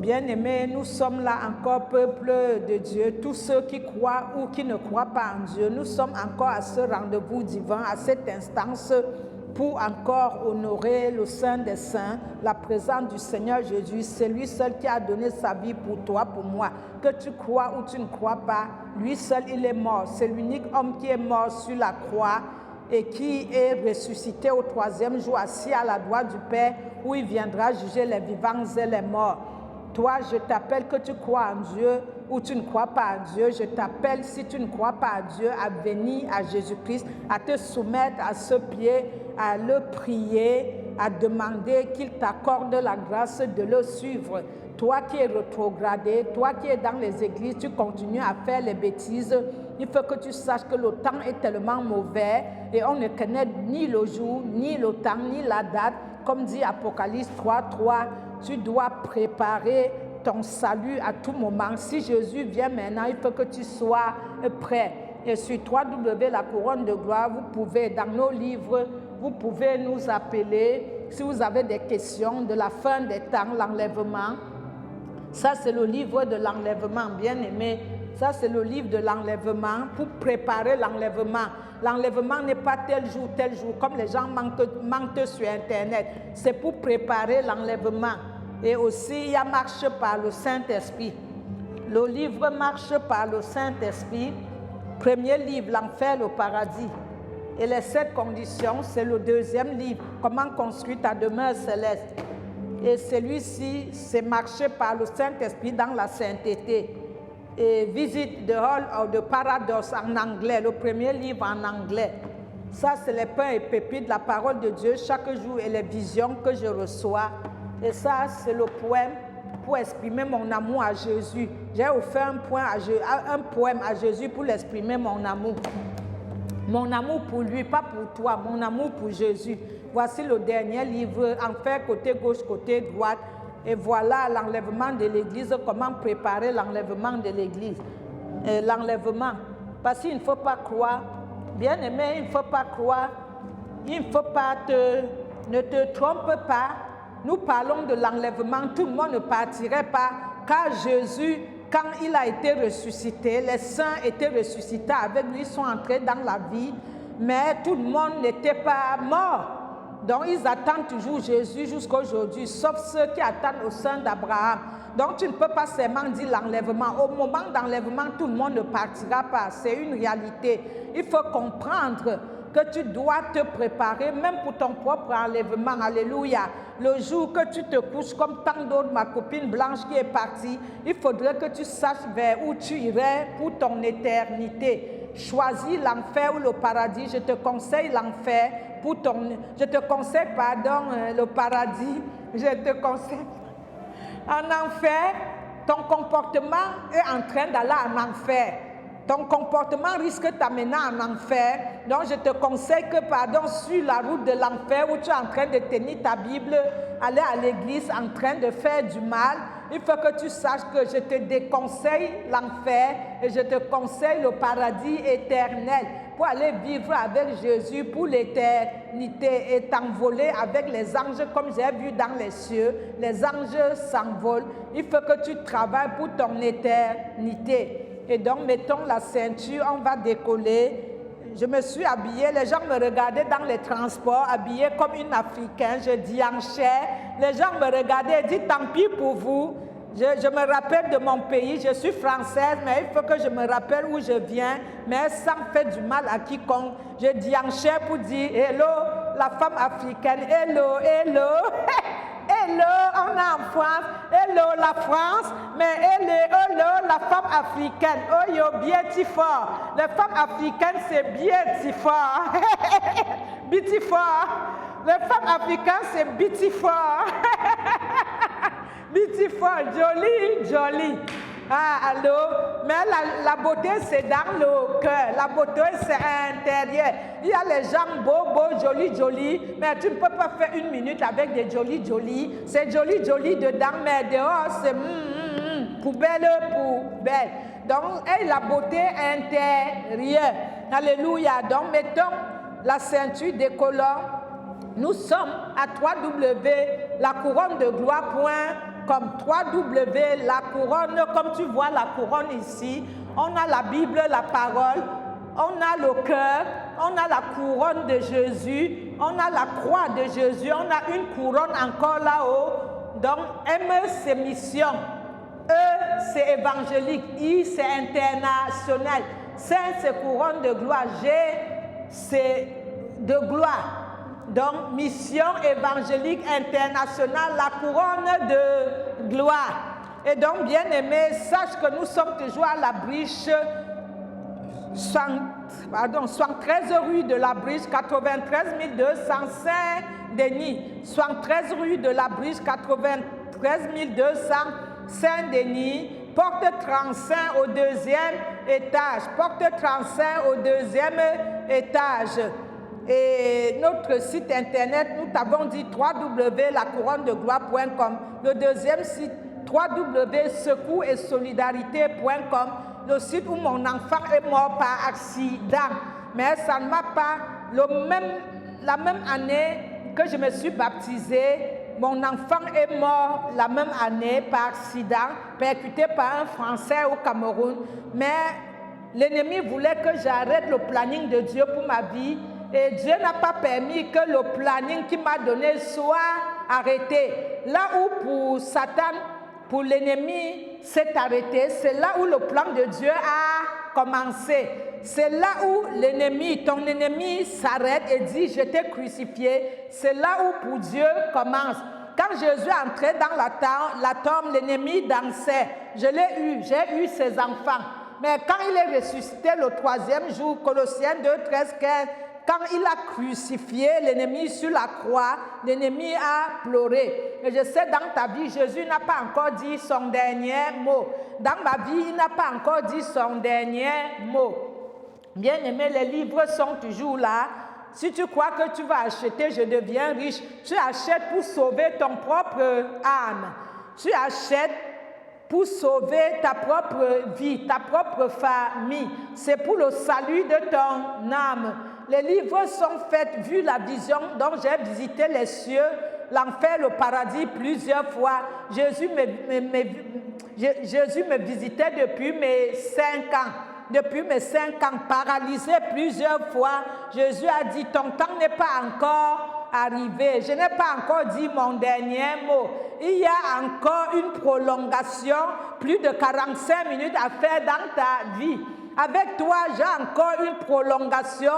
Bien-aimés, nous sommes là encore, peuple de Dieu, tous ceux qui croient ou qui ne croient pas en Dieu. Nous sommes encore à ce rendez-vous divin, à cette instance, pour encore honorer le Saint des Saints, la présence du Seigneur Jésus. C'est lui seul qui a donné sa vie pour toi, pour moi. Que tu crois ou tu ne crois pas, lui seul, il est mort. C'est l'unique homme qui est mort sur la croix et qui est ressuscité au 3e jour, assis à la droite du Père, où il viendra juger les vivants et les morts. Toi, je t'appelle, que tu crois en Dieu ou tu ne crois pas en Dieu. Je t'appelle, si tu ne crois pas en Dieu, à venir à Jésus-Christ, à te soumettre à ce pied, à le prier, à demander qu'il t'accorde la grâce de le suivre. Toi qui es rétrogradé, toi qui es dans les églises, tu continues à faire les bêtises. Il faut que tu saches que le temps est tellement mauvais et on ne connaît ni le jour, ni le temps, ni la date. Comme dit Apocalypse 3:3, tu dois préparer ton salut à tout moment. Si Jésus vient maintenant, il faut que tu sois prêt. Et sur www, la couronne de gloire, vous pouvez, dans nos livres, vous pouvez nous appeler si vous avez des questions de la fin des temps, l'enlèvement. Ça, c'est le livre de l'enlèvement, bien-aimé. Ça, c'est le livre de l'enlèvement pour préparer l'enlèvement. L'enlèvement n'est pas tel jour, comme les gens mentent sur Internet. C'est pour préparer l'enlèvement. Et aussi, il y a marche par le Saint-Esprit. Le livre marche par le Saint-Esprit. Premier livre, l'enfer, le paradis. Et les 7 conditions, c'est le 2e livre, comment construire ta demeure céleste. Et celui-ci, c'est marcher par le Saint-Esprit dans la sainteté. Et Visit the Hall of the Paradox en anglais, le premier livre en anglais. Ça, c'est les pains et pépites, la parole de Dieu chaque jour et les visions que je reçois. Et ça, c'est le poème pour exprimer mon amour à Jésus. J'ai offert un poème à Jésus pour l'exprimer mon amour. Mon amour pour lui, pas pour toi, mon amour pour Jésus. Voici le dernier livre, Enfer côté gauche, côté droite. Et voilà l'enlèvement de l'Église, comment préparer l'enlèvement de l'Église. L'enlèvement, parce qu'il ne faut pas croire, bien aimé, il ne faut pas croire, il ne faut pas ne te trompe pas. Nous parlons de l'enlèvement, tout le monde ne partirait pas, car Jésus, quand il a été ressuscité, les saints étaient ressuscités avec lui, ils sont entrés dans la vie, mais tout le monde n'était pas mort. Donc, ils attendent toujours Jésus jusqu'à aujourd'hui, sauf ceux qui attendent au sein d'Abraham. Donc, tu ne peux pas seulement dire l'enlèvement. Au moment d'enlèvement, tout le monde ne partira pas. C'est une réalité. Il faut comprendre que tu dois te préparer, même pour ton propre enlèvement. Alléluia. Le jour que tu te couches, comme tant d'autres, ma copine Blanche qui est partie, il faudrait que tu saches vers où tu irais pour ton éternité. Choisis l'enfer ou le paradis. Je te conseille l'enfer pour ton... Je te conseille, le paradis. Je te conseille... En enfer, ton comportement est en train d'aller en enfer. Ton comportement risque de t'amener en enfer. Donc, je te conseille que, sur la route de l'enfer où tu es en train de tenir ta Bible, aller à l'église en train de faire du mal, il faut que tu saches que je te déconseille l'enfer et je te conseille le paradis éternel pour aller vivre avec Jésus pour l'éternité et t'envoler avec les anges comme j'ai vu dans les cieux. Les anges s'envolent. Il faut que tu travailles pour ton éternité. Et donc, mettons la ceinture, on va décoller. Je me suis habillée, les gens me regardaient dans les transports, habillée comme une Africaine, je dis en chair. Les gens me regardaient et disent, tant pis pour vous. Je me rappelle de mon pays, je suis française, mais il faut que je me rappelle où je viens, mais sans faire du mal à quiconque. Je dis en chair pour dire, hello, la femme africaine, hello, hello. Hello, on est en France. Hello, la France. Mais hello, la femme africaine. Oh, yo, beautiful. Les femmes africaines, c'est beautiful. Beautiful. Les femmes africaines, c'est beautiful. Beautiful, joli, joli. Ah, allô? Mais la beauté, c'est dans le cœur. La beauté, c'est à l'intérieur. Il y a les gens beaux, jolis, jolis. Mais tu ne peux pas faire 1 minute avec des jolis, jolis. C'est joli, joli dedans, mais dehors, c'est poubelle, poubelle. Donc, la beauté intérieure. Alléluia. Donc, mettons la ceinture décollant. Nous sommes à www, la couronne de gloire. www.lacouronne.com. www, la couronne, comme tu vois la couronne ici, on a la Bible, la parole, on a le cœur, on a la couronne de Jésus, on a la croix de Jésus, on a une couronne encore là-haut. Donc, M, c'est mission. E, c'est évangélique. I, c'est international. C, c'est couronne de gloire. G, c'est de gloire. Donc, mission évangélique internationale, la couronne de gloire. Et donc, bien-aimé, sache que nous sommes toujours à la Briche, 73 rue de la Briche, 93 200 Saint-Denis. 73 rue de la Briche, 93 200 Saint-Denis. Porte 35 au deuxième étage. Porte 35 au deuxième étage. Et notre site internet, nous t'avons dit www.lacouronne-de-gloire.com. Le deuxième site, www.secours-et-solidarité.com. Le site où mon enfant est mort par accident. Mais ça ne m'a pas... la même année que je me suis baptisée, mon enfant est mort la même année par accident, percuté par un Français au Cameroun. Mais l'ennemi voulait que j'arrête le planning de Dieu pour ma vie. Et Dieu n'a pas permis que le planning qu'il m'a donné soit arrêté. Là où pour Satan, pour l'ennemi, c'est arrêté, c'est là où le plan de Dieu a commencé. C'est là où l'ennemi, ton ennemi s'arrête et dit « je t'ai crucifié ». C'est là où pour Dieu commence. Quand Jésus est entré dans la tombe, l'ennemi dansait. Je l'ai eu, j'ai eu ses enfants. Mais quand il est ressuscité le troisième jour, Colossiens 2, 13, 15, quand il a crucifié l'ennemi sur la croix, l'ennemi a pleuré. Et je sais, dans ta vie, Jésus n'a pas encore dit son dernier mot. Dans ma vie, il n'a pas encore dit son dernier mot. Bien-aimé, les livres sont toujours là. Si tu crois que tu vas acheter, je deviens riche, tu achètes pour sauver ton propre âme. Tu achètes pour sauver ta propre vie, ta propre famille. C'est pour le salut de ton âme. Les livres sont faits vu la vision dont j'ai visité les cieux, l'enfer, le paradis plusieurs fois. Jésus me visitait depuis mes 5 ans. Depuis mes 5 ans, paralysé plusieurs fois. Jésus a dit, ton temps n'est pas encore arrivé. Je n'ai pas encore dit mon dernier mot. Il y a encore une prolongation, plus de 45 minutes à faire dans ta vie. Avec toi, j'ai encore une prolongation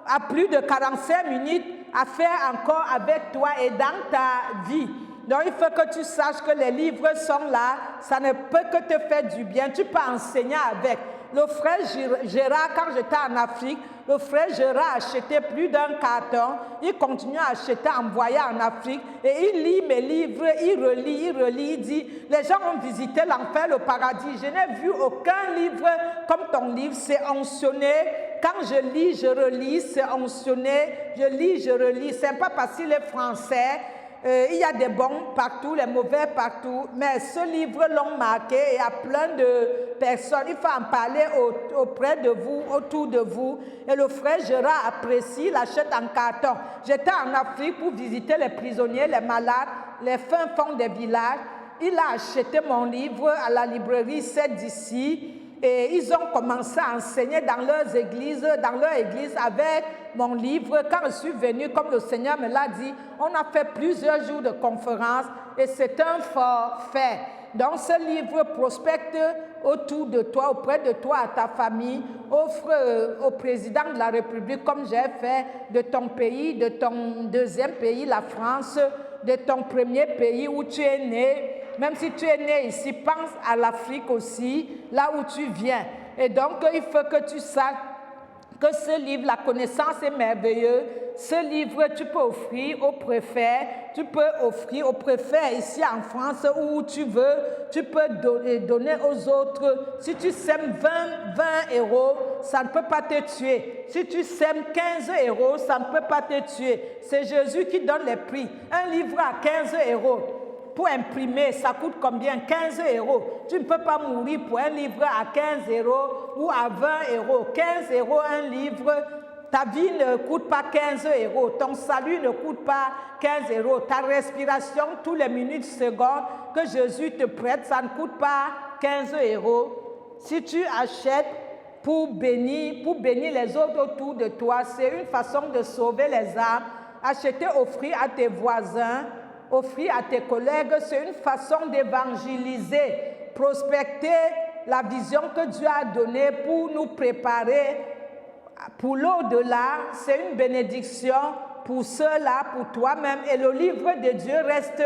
à plus de 45 minutes à faire encore avec toi et dans ta vie. Donc, il faut que tu saches que les livres sont là. Ça ne peut que te faire du bien. Tu peux enseigner avec. Le frère Gérard, quand j'étais en Afrique, le frère Gérard achetait plus d'un carton. Il continue à acheter, envoyer en Afrique. Et il lit mes livres, il relit. Il dit, les gens ont visité l'enfer, le paradis. Je n'ai vu aucun livre comme ton livre. C'est oncionné. Quand je lis, je relis. C'est oncionné. Je lis, je relis. Ce n'est pas parce qu'il est français. Il y a des bons partout, les mauvais partout, mais ce livre l'ont marqué et il y a plein de personnes. Il faut en parler auprès de vous, autour de vous. Et le frère Gérard apprécie, il achète en carton. J'étais en Afrique pour visiter les prisonniers, les malades, les fins fonds des villages. Il a acheté mon livre à la librairie 7 d'ici. Et ils ont commencé à enseigner dans leur église avec mon livre. Quand je suis venue, comme le Seigneur me l'a dit, on a fait plusieurs jours de conférences et c'est un forfait. Donc ce livre prospecte autour de toi, auprès de toi, à ta famille, offre au président de la République, comme j'ai fait, de ton pays, de ton deuxième pays, la France, de ton premier pays où tu es né. Même si tu es né ici, pense à l'Afrique aussi, là où tu viens. Et donc, il faut que tu saches que ce livre, la connaissance est merveilleux. Ce livre, tu peux offrir au préfet, tu peux offrir au préfet ici en France où tu veux, tu peux donner aux autres. Si tu sèmes 20 euros, ça ne peut pas te tuer. Si tu sèmes 15 euros, ça ne peut pas te tuer. C'est Jésus qui donne les prix. Un livre à 15 euros. Pour imprimer, ça coûte combien? 15 euros. Tu ne peux pas mourir pour un livre à 15 euros ou à 20 euros. 15 euros un livre, Ta vie ne coûte pas 15 euros, ton salut ne coûte pas 15 euros, ta respiration tous les minutes, secondes que Jésus te prête, ça ne coûte pas 15 euros. Si tu achètes pour bénir les autres autour de toi, c'est une façon de sauver les âmes. Acheter, offrir à tes voisins, offrir à tes collègues, c'est une façon d'évangéliser, prospecter la vision que Dieu a donnée pour nous préparer pour l'au-delà. C'est une bénédiction pour ceux-là, pour toi-même. Et le livre de Dieu reste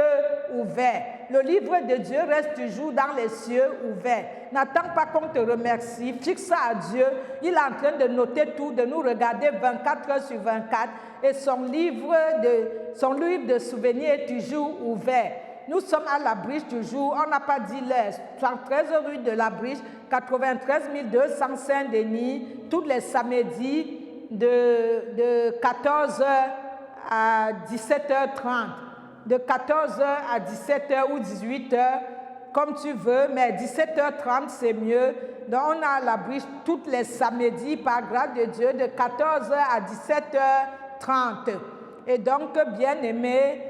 ouvert. Le livre de Dieu reste toujours dans les cieux ouvert. N'attends pas qu'on te remercie. Fixe ça à Dieu. Il est en train de noter tout, de nous regarder 24 heures sur 24. Et son livre de souvenirs est toujours ouvert. Nous sommes à la Briche toujours. On n'a pas dit l'heure. 13 rue de la Briche, 93 200 Saint-Denis, tous les samedis de 14h à 17h30. De 14h à 17h ou 18h, comme tu veux, mais 17h30 c'est mieux. Donc on a la Briche tous les samedis, par grâce de Dieu, de 14h à 17h30. Et donc, bien-aimé,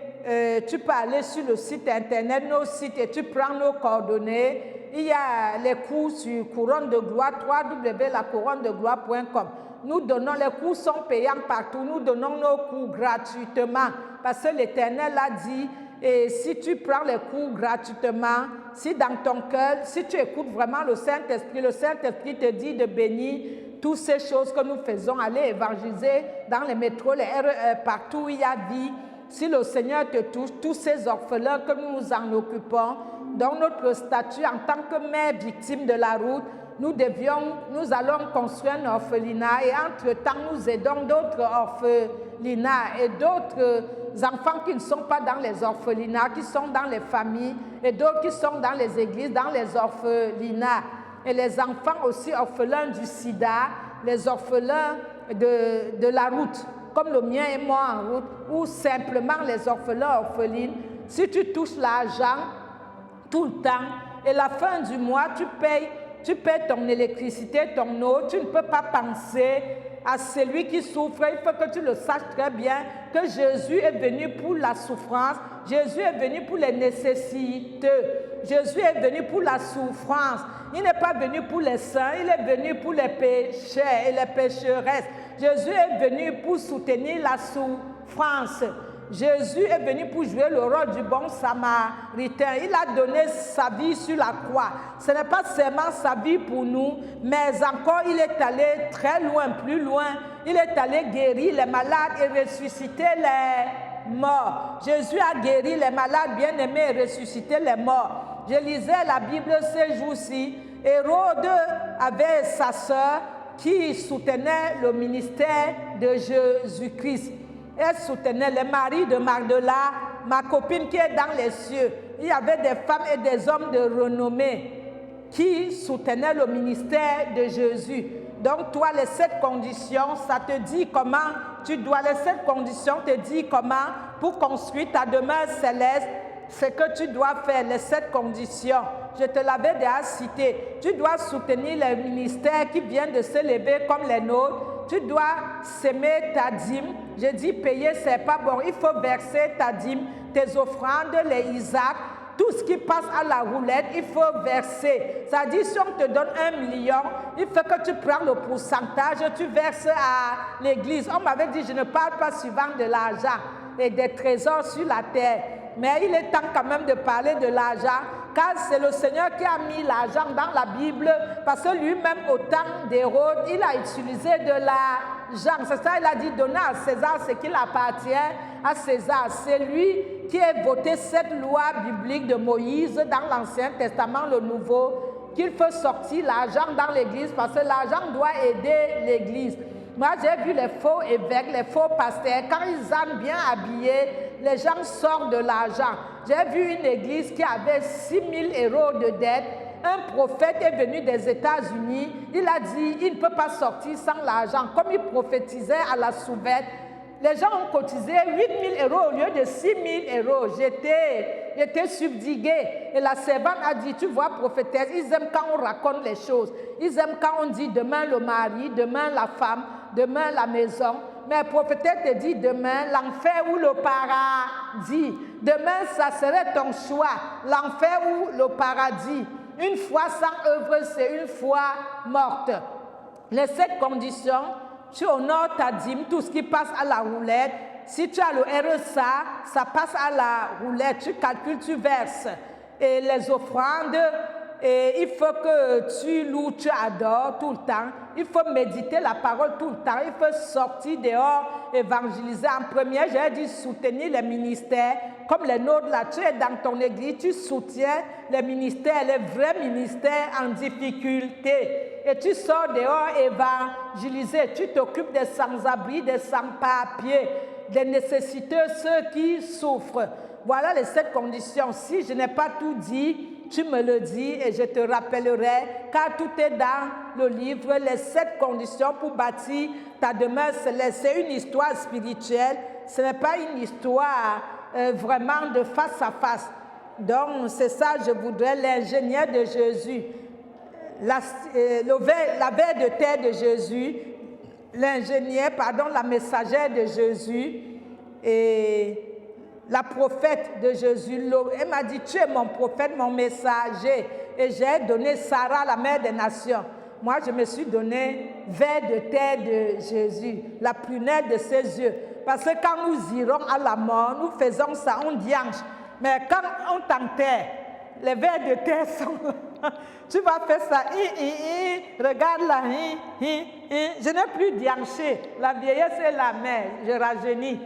tu peux aller sur le site internet, nos sites, et tu prends nos coordonnées. Il y a les cours sur Couronne de Gloire, www.lacouronne-de-gloire.com. Nous donnons, les cours sont payants partout, nous donnons nos cours gratuitement, parce que l'Éternel a dit, et si tu prends les cours gratuitement, si dans ton cœur, si tu écoutes vraiment le Saint-Esprit te dit de bénir toutes ces choses que nous faisons, aller évangéliser dans les métros, les RER, partout où il y a vie. Si le Seigneur te touche, tous ces orphelins que nous nous en occupons, dans notre statut en tant que mère victime de la route, nous allons construire un orphelinat et entre-temps, nous aidons d'autres orphelinats et d'autres enfants qui ne sont pas dans les orphelinats, qui sont dans les familles et d'autres qui sont dans les églises, dans les orphelinats. Et les enfants aussi orphelins du sida, les orphelins de la route, comme le mien et moi en route, ou simplement les orphelins, orphelines. Si tu touches l'argent tout le temps et la fin du mois, tu payes ton électricité, ton eau, tu ne peux pas penser à celui qui souffre. Il faut que tu le saches très bien que Jésus est venu pour la souffrance, Jésus est venu pour les nécessités, Jésus est venu pour la souffrance. Il n'est pas venu pour les saints, il est venu pour les pécheurs et les pécheresses. Jésus est venu pour soutenir la souffrance. Jésus est venu pour jouer le rôle du bon samaritain. Il a donné sa vie sur la croix. Ce n'est pas seulement sa vie pour nous, mais encore il est allé très loin, plus loin. Il est allé guérir les malades et ressusciter les morts. Jésus a guéri les malades, bien-aimés, et ressuscité les morts. Je lisais la Bible ces jours-ci. Hérode avait sa sœur qui soutenait le ministère de Jésus-Christ. Elle soutenait les maris de Magdala, ma copine qui est dans les cieux. Il y avait des femmes et des hommes de renommée qui soutenaient le ministère de Jésus. Donc toi, les 7 conditions, ça te dit comment tu dois, les 7 conditions te disent comment pour construire ta demeure céleste, c'est que tu dois faire les 7 conditions. Je te l'avais déjà cité. Tu dois soutenir les ministères qui viennent de se lever comme les nôtres. Tu dois s'aimer ta dîme. Je dis payer, c'est pas bon. Il faut verser ta dîme, tes offrandes, les Isaac, tout ce qui passe à la roulette, il faut verser. C'est-à-dire, si on te donne 1 million, il faut que tu prends le pourcentage, tu verses à l'église. On m'avait dit, je ne parle pas souvent de l'argent et des trésors sur la terre. Mais il est temps quand même de parler de l'argent, car c'est le Seigneur qui a mis l'argent dans la Bible, parce que lui-même, au temps d'Hérode, il a utilisé de l'argent. C'est ça, il a dit, donnez à César ce qu'il appartient à César. C'est lui qui a voté cette loi biblique de Moïse dans l'Ancien Testament, le Nouveau, qu'il faut sortir l'argent dans l'Église, parce que l'argent doit aider l'Église. Moi, j'ai vu les faux évêques, les faux pasteurs, quand ils sont bien habillés, les gens sortent de l'argent. J'ai vu une église qui avait 6 000 € de dette. Un prophète est venu des États-Unis. Il a dit, il ne peut pas sortir sans l'argent. Comme il prophétisait à la souvette, les gens ont cotisé 8 000 € au lieu de 6 000 €. J'étais était subjuguée. Et la servante a dit, tu vois, prophétesse, ils aiment quand on raconte les choses. Ils aiment quand on dit demain le mari, demain la femme, demain la maison. Mais prophétesse te dit demain l'enfer ou le paradis. Demain, ça serait ton choix, l'enfer ou le paradis. Une foi sans œuvre, c'est une foi morte. Les 7 conditions, tu honores ta dîme, tout ce qui passe à la roulette. Si tu as le RSA, ça passe à la roulette, tu calcules, tu verses. Et les offrandes, et il faut que tu loues, tu adores tout le temps. Il faut méditer la parole tout le temps. Il faut sortir dehors, évangéliser. En premier, j'ai dit soutenir les ministères. Comme les nôtres, là, tu es dans ton église, tu soutiens les ministères, les vrais ministères en difficulté. Et tu sors dehors évangéliser. Tu t'occupes des sans-abri, des sans-papiers, des nécessiteux, ceux qui souffrent. Voilà les 7 conditions. Si je n'ai pas tout dit, tu me le dis et je te rappellerai, car tout est dans le livre, les 7 conditions pour bâtir ta demeure céleste. C'est une histoire spirituelle, ce n'est pas une histoire vraiment de face à face. Donc c'est ça, je voudrais l'ingénieur de Jésus, la veille de terre de Jésus, la messagère de Jésus et la prophète de Jésus. Elle m'a dit, tu es mon prophète, mon messager. Et j'ai donné Sarah, la mère des nations. Moi, je me suis donné veille de terre de Jésus, la prunelle de ses yeux. Parce que quand nous irons à la mort, nous faisons ça, on dianche. Mais quand on t'enterre, les veilles de terre sont là. Tu vas faire ça. Regarde là. Je n'ai plus dianché. La vieillesse est la mère. Je rajeunis.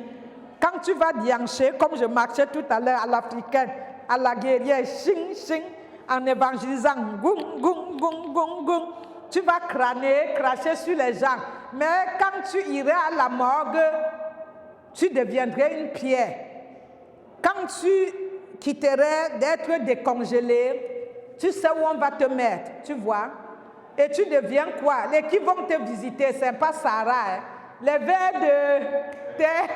Quand tu vas diancher, comme je marchais tout à l'heure à l'africaine, à la guerrière, ching, ching, en évangélisant, goum, goum, goum, goum, goum, tu vas crâner, cracher sur les gens. Mais quand tu irais à la morgue, tu deviendrais une pierre. Quand tu quitterais d'être décongelé, tu sais où on va te mettre, tu vois. Et tu deviens quoi? Les qui vont te visiter, ce n'est pas Sarah, hein? Les vers de terre.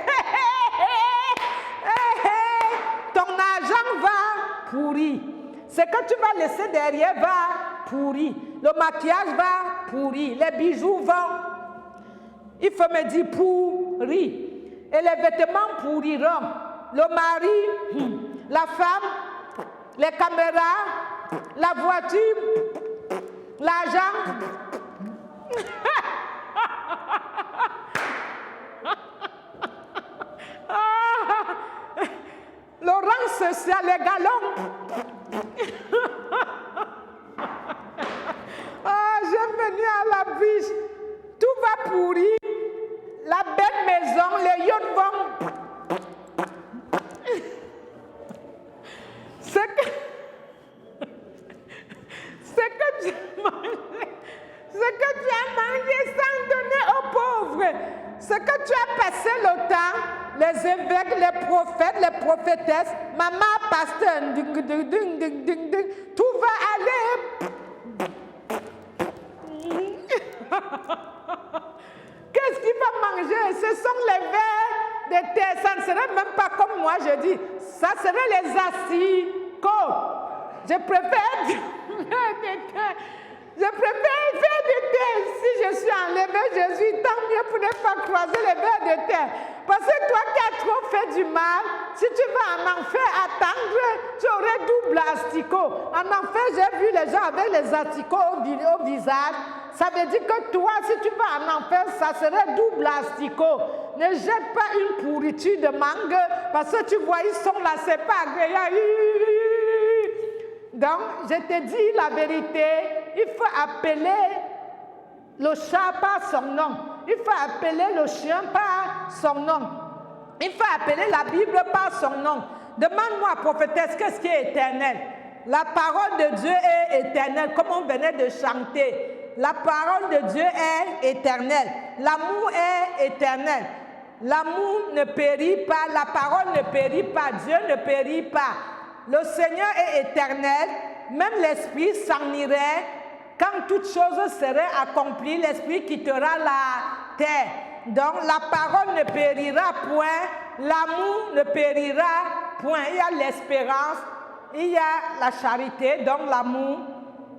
Ton argent va pourrir. Ce que tu vas laisser derrière va pourrir. Le maquillage va pourrir. Les bijoux vont, il faut me dire, pourrir. Et les vêtements pourriront. Le mari, la femme, les caméras, la voiture, l'argent. Le rang social, les galons. J'ai venu à la biche. Tout va pourrir. La belle maison, les yachts vont. Ce que tu as mangé sans donner aux pauvres. Ce que tu as passé le temps, les évêques, les prophètes, les prophétesses, maman, pasteur, tout va aller. Qu'est-ce qu'il va manger? Ce sont les vers de terre. Ça ne serait même pas comme moi, je dis. Ça serait les asticots. Je préfère de terre. Je préfère faire de terre. Si je suis enlevé, Jésus, tant mieux pour ne pas croiser les vers de terre. Parce que toi qui as trop fait du mal, si tu vas en enfer attendre, tu aurais double asticot. En enfer, j'ai vu les gens avec les asticots au visage. Ça veut dire que toi, si tu vas en enfer, ça serait double asticot. Ne jette pas une pourriture de mangue, parce que tu vois, ils sont là, c'est pas agréable. Donc, je te dis la vérité, il faut appeler le chat par son nom. Il faut appeler le chien par son nom. Il faut appeler la Bible par son nom. Demande-moi, prophétesse, qu'est-ce qui est éternel? La parole de Dieu est éternelle, comme on venait de chanter. La parole de Dieu est éternelle. L'amour est éternel. L'amour ne périt pas, la parole ne périt pas, Dieu ne périt pas. Le Seigneur est éternel, même l'Esprit s'en irait. Quand toute chose serait accomplie, l'Esprit quittera la terre. Donc la parole ne périra point, l'amour ne périra point. Il y a l'espérance il y a la charité, donc l'amour.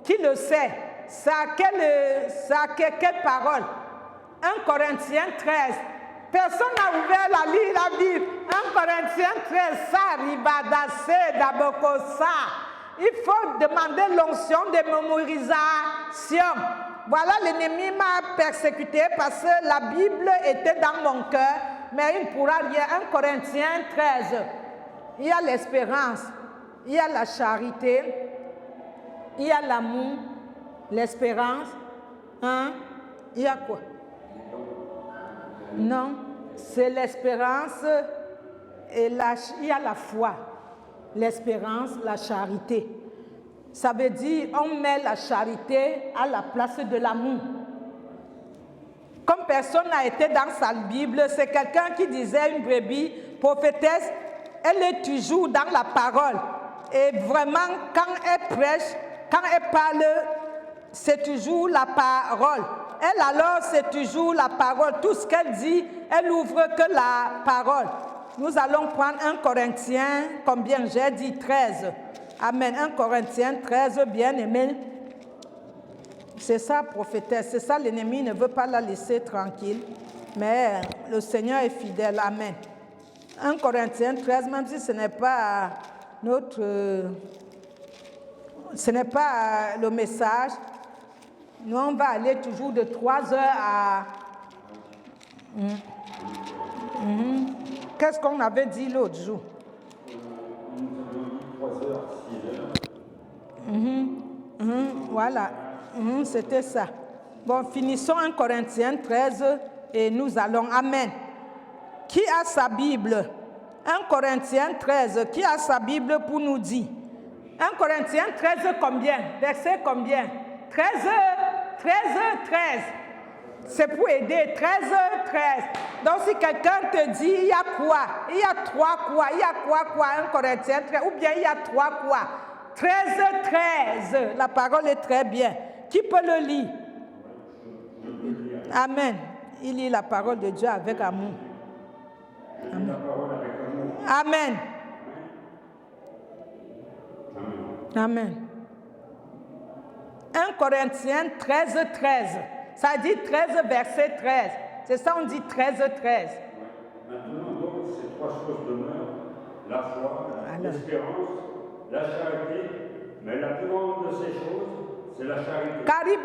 Qui le sait? Ça a quelle parole? 1 Corinthiens 13. Personne n'a ouvert la Bible. 1 Corinthiens 13, ça, ribadase, d'abokosa. Il faut demander l'onction de mémorisation. Voilà, l'ennemi m'a persécuté parce que la Bible était dans mon cœur, mais il ne pourra rien. 1 Corinthiens 13. Il y a l'espérance, il y a la charité, il y a l'amour, l'espérance. Hein? Il y a quoi? Non, c'est l'espérance et il y a la foi. L'espérance, la charité. Ça veut dire on met la charité à la place de l'amour. Comme personne n'a été dans sa Bible, c'est quelqu'un qui disait, une brebis prophétesse, elle est toujours dans la parole. Et vraiment, quand elle prêche, quand elle parle, c'est toujours la parole. Elle alors, c'est toujours la parole. Tout ce qu'elle dit, elle ouvre que la parole. Nous allons prendre 1 Corinthiens, combien j'ai dit? 13. Amen. 1 Corinthiens 13, bien aimé. C'est ça, prophétesse. C'est ça, l'ennemi ne veut pas la laisser tranquille. Mais le Seigneur est fidèle. Amen. 1 Corinthiens 13, même si ce n'est pas ce n'est pas le message, nous on va aller toujours de 3 heures à... Qu'est-ce qu'on avait dit l'autre jour? 3 heures, 6 heures. Voilà, c'était ça. Bon, finissons 1 Corinthiens 13 et nous allons. Amen. Qui a sa Bible? 1 Corinthiens 13, qui a sa Bible pour nous dire? 1 Corinthiens 13 combien? Verset combien? 13. C'est pour aider. 13. Donc si quelqu'un te dit, il y a quoi? Il y a 3 quoi? Il y a quoi? 1 Corinthiens 13. Ou bien il y a 3 quoi? 13. La parole est très bien. Qui peut le lire? Amen. Il lit la parole de Dieu avec amour. Amen. Amen. Amen. 1 Corinthiens 13. Ça dit 13, verset 13. C'est ça, on dit 13. Maintenant, donc, ces 3 choses demeurent, la foi, l'espérance, la charité, mais la plus grande de ces choses, c'est la charité.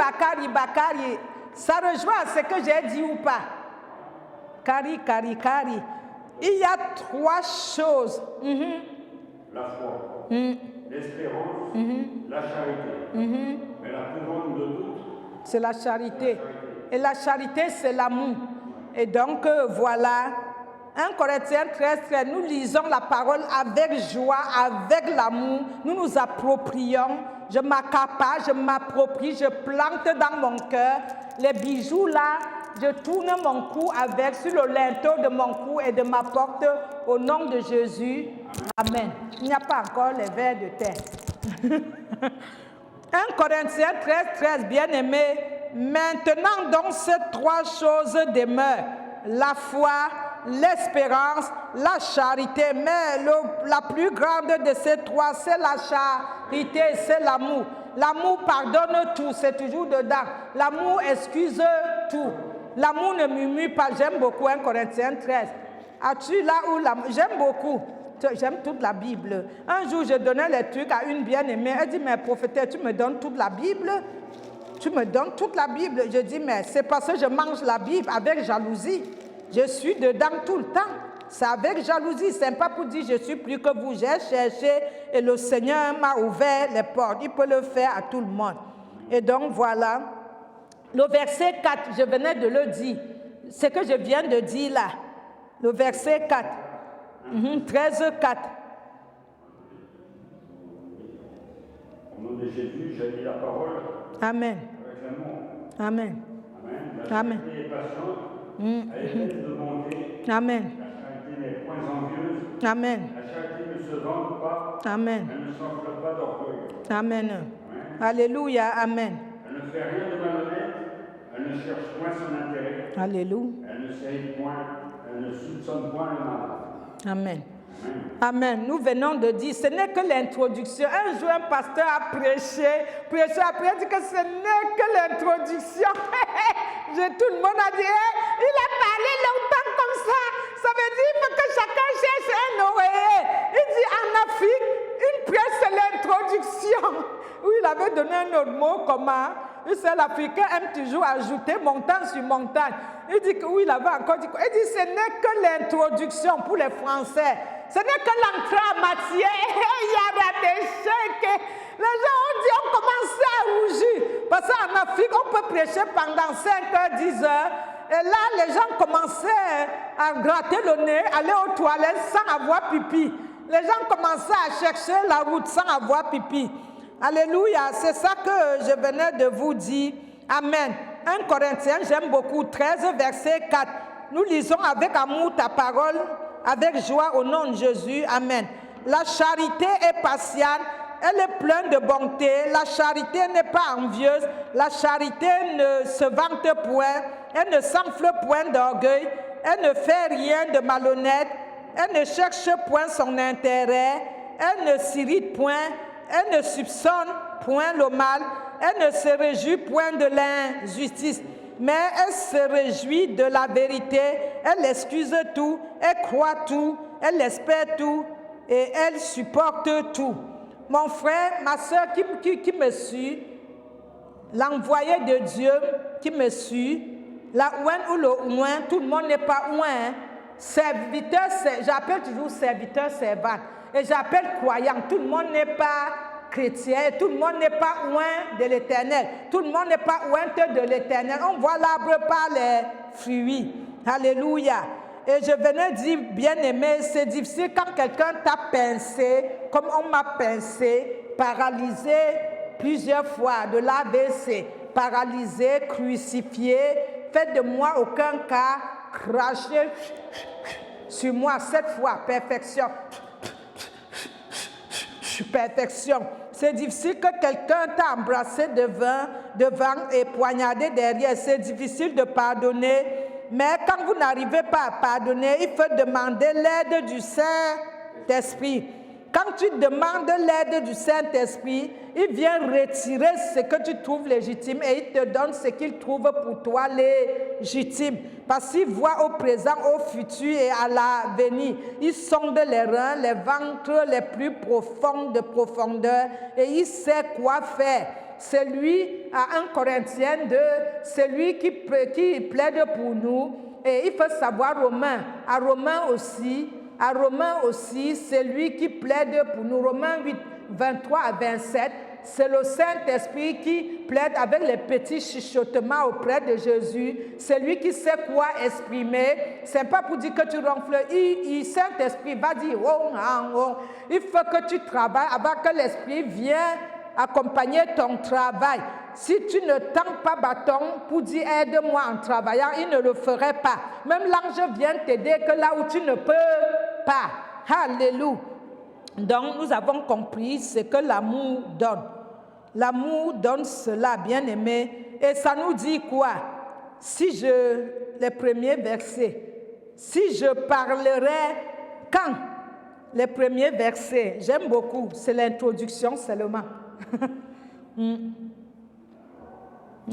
Bakari. Ça rejoint ce que j'ai dit ou pas? Kari. Il y a 3 choses. La foi, l'espérance, la charité. Mais la plus grande de toutes, c'est la charité. Et la charité, c'est l'amour. Et donc, voilà, 1 Corinthiens 13, nous lisons la parole avec joie, avec l'amour. Nous nous approprions. Je m'accapare, je m'approprie, je plante dans mon cœur. Les bijoux là, je tourne mon cou avec sur le linteau de mon cou et de ma porte au nom de Jésus. Amen. Il n'y a pas encore les vers de terre. 1 Corinthiens 13, bien aimé. Maintenant donc ces 3 choses demeurent. La foi, l'espérance, la charité. Mais la plus grande de ces 3, c'est la charité, c'est l'amour. L'amour pardonne tout, c'est toujours dedans. L'amour excuse tout. L'amour ne murmure pas. J'aime beaucoup 1 Corinthiens 13. As-tu là où l'amour? J'aime beaucoup. J'aime toute la Bible. Un jour, je donnais les trucs à une bien-aimée. Elle dit, mais prophétesse, tu me donnes toute la Bible? Tu me donnes toute la Bible? Je dis, mais c'est parce que je mange la Bible avec jalousie. Je suis dedans tout le temps. C'est avec jalousie. Ce n'est pas pour dire, je suis plus que vous. J'ai cherché et le Seigneur m'a ouvert les portes. Il peut le faire à tout le monde. Et donc, voilà. Le verset 4, je venais de le dire. Ce que je viens de dire là. Le verset 4. 13, 4. Au nom de Jésus, j'ai dit la parole. Amen. Avec l'amour. Amen. La Amen. charité est patiente. Elle est pleine de bonté. Amen. La charité n'est point envieuse. Amen. La charité ne se vante pas. Amen. Elle ne s'enfle pas d'orgueil. Amen. Alléluia. Amen. Elle ne fait rien de malhonnête. Elle ne cherche point son intérêt. Alléluia. Elle ne sérit point. Elle ne soupçonne point le mal. Amen. Amen. Nous venons de dire, ce n'est que l'introduction. Un jour, un pasteur a prêché, après dit que ce n'est que l'introduction. Tout le monde a dit, il a parlé longtemps comme ça. Ça veut dire qu'il faut que chacun cherche un oreiller. Il dit, en Afrique, une prêche, c'est l'introduction. Oui, il avait donné un autre mot, comment? L'Africain aime toujours ajouter montagne sur montagne. Il dit que oui, il avait encore dit, il dit, ce n'est que l'introduction pour les Français. Ce n'est que l'entrée en matière. Il y a des chèques. Les gens ont dit, on commençait à rougir. Parce qu'en Afrique, on peut prêcher pendant 5 heures, 10 heures. Et là, les gens commençaient à gratter le nez, aller aux toilettes sans avoir pipi. Les gens commençaient à chercher la route sans avoir pipi. Alléluia, c'est ça que je venais de vous dire. Amen. 1 Corinthiens, j'aime beaucoup, 13, verset 4. Nous lisons avec amour ta parole, avec joie au nom de Jésus. Amen. La charité est patiente, elle est pleine de bonté. La charité n'est pas envieuse. La charité ne se vante point. Elle ne s'enfle point d'orgueil. Elle ne fait rien de malhonnête. Elle ne cherche point son intérêt. Elle ne s'irrite point. Elle ne soupçonne point le mal. Elle ne se réjouit point de l'injustice. Mais elle se réjouit de la vérité. Elle excuse tout. Elle croit tout. Elle espère tout. Et elle supporte tout. Mon frère, ma soeur qui me suit, l'envoyé de Dieu qui me suit, la ouin ou le ouin, tout le monde n'est pas ouin. Hein. Serviteur, j'appelle toujours serviteur, servante. Et j'appelle croyant. Tout le monde n'est pas chrétien. Tout le monde n'est pas ouin de l'Éternel. Tout le monde n'est pas ouin de l'Éternel. On voit l'arbre par les fruits. Alléluia. Et je venais dire, bien-aimé, c'est difficile quand quelqu'un t'a pincé, comme on m'a pincé, paralysé plusieurs fois, de l'AVC, paralysé, crucifié, faites de moi aucun cas, craché sur moi 7 fois, perfection. Perfection. C'est difficile que quelqu'un t'a embrassé devant et poignardé derrière. C'est difficile de pardonner. Mais quand vous n'arrivez pas à pardonner, il faut demander l'aide du Saint-Esprit. Quand tu demandes l'aide du Saint-Esprit, il vient retirer ce que tu trouves légitime et il te donne ce qu'il trouve pour toi légitime. Parce qu'il voit au présent, au futur et à l'avenir. Il sonde les reins, les ventres les plus profonds de profondeur et il sait quoi faire. C'est lui, à 1 Corinthiens 2, c'est lui qui plaide pour nous. Et il faut savoir à Romains aussi, c'est lui qui plaide pour nous. Romains 8, 23 à 27, c'est le Saint-Esprit qui plaide avec les petits chuchotements auprès de Jésus. C'est lui qui sait quoi exprimer. C'est pas pour dire que tu ronfles. Saint-Esprit va dire, il faut que tu travailles avant que l'Esprit vienne accompagner ton travail. Si tu ne tends pas bâton pour dire aide-moi en travaillant, il ne le ferait pas. Même l'ange vient t'aider que là où tu ne peux pas. Alléluia. Donc nous avons compris ce que l'amour donne. L'amour donne cela, bien-aimé. Et ça nous dit quoi? Les premiers versets. Si je parlerais quand? Les premiers versets. J'aime beaucoup. C'est l'introduction seulement.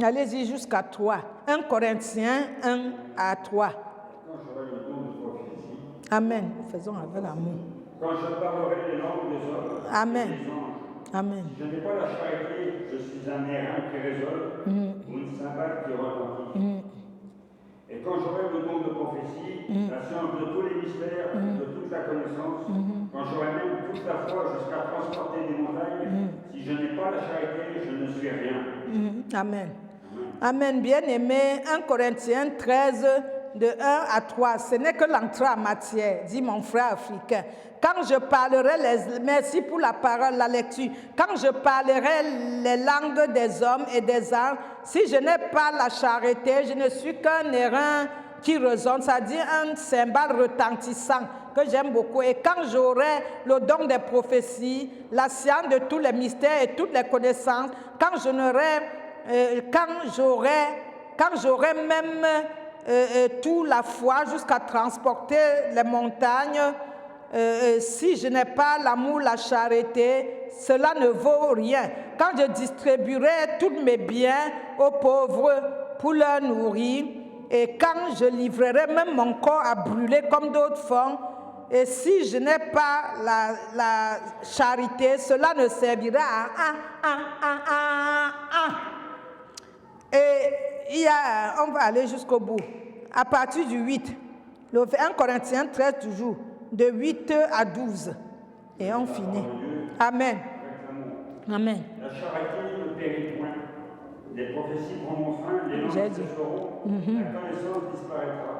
Allez-y jusqu'à 3. 1 Corinthiens 1 à 3. Amen. Faisons avec l'amour. Quand je parlerai les langues des hommes, Amen. des anges, Amen. je n'ai pas la charité, je suis un airain qui résonne ou une cymbale qui retentit. Et quand j'aurai le don de prophétie, la science de tous les mystères, de toute la connaissance, quand j'aurai même toute la foi jusqu'à transporter des montagnes, si je n'ai pas la charité, je ne suis rien. Amen. Amen. Bien-aimé, 1 Corinthiens 13, de 1 à 3, ce n'est que l'entrée en matière, dit mon frère africain. Quand je parlerai, merci pour la parole, la lecture, quand je parlerai les langues des hommes et des anges, si je n'ai pas la charité, je ne suis qu'un airain qui résonne, c'est-à-dire un cymbale retentissant que j'aime beaucoup. Et quand j'aurai le don des prophéties, la science de tous les mystères et toutes les connaissances, quand j'aurai même toute la foi jusqu'à transporter les montagnes, si je n'ai pas l'amour, la charité, cela ne vaut rien. Quand je distribuerai tous mes biens aux pauvres pour leur nourrir, et quand je livrerai même mon corps à brûler comme d'autres font, et si je n'ai pas la charité, cela ne servira à Et on va aller jusqu'au bout. À partir du 8, le 1 Corinthiens 13 toujours, de 8 à 12. Et on finit. Amen. Amen. La charité ne périt point. Les prophéties prendront fin, les langues cesseront, la connaissance disparaîtra.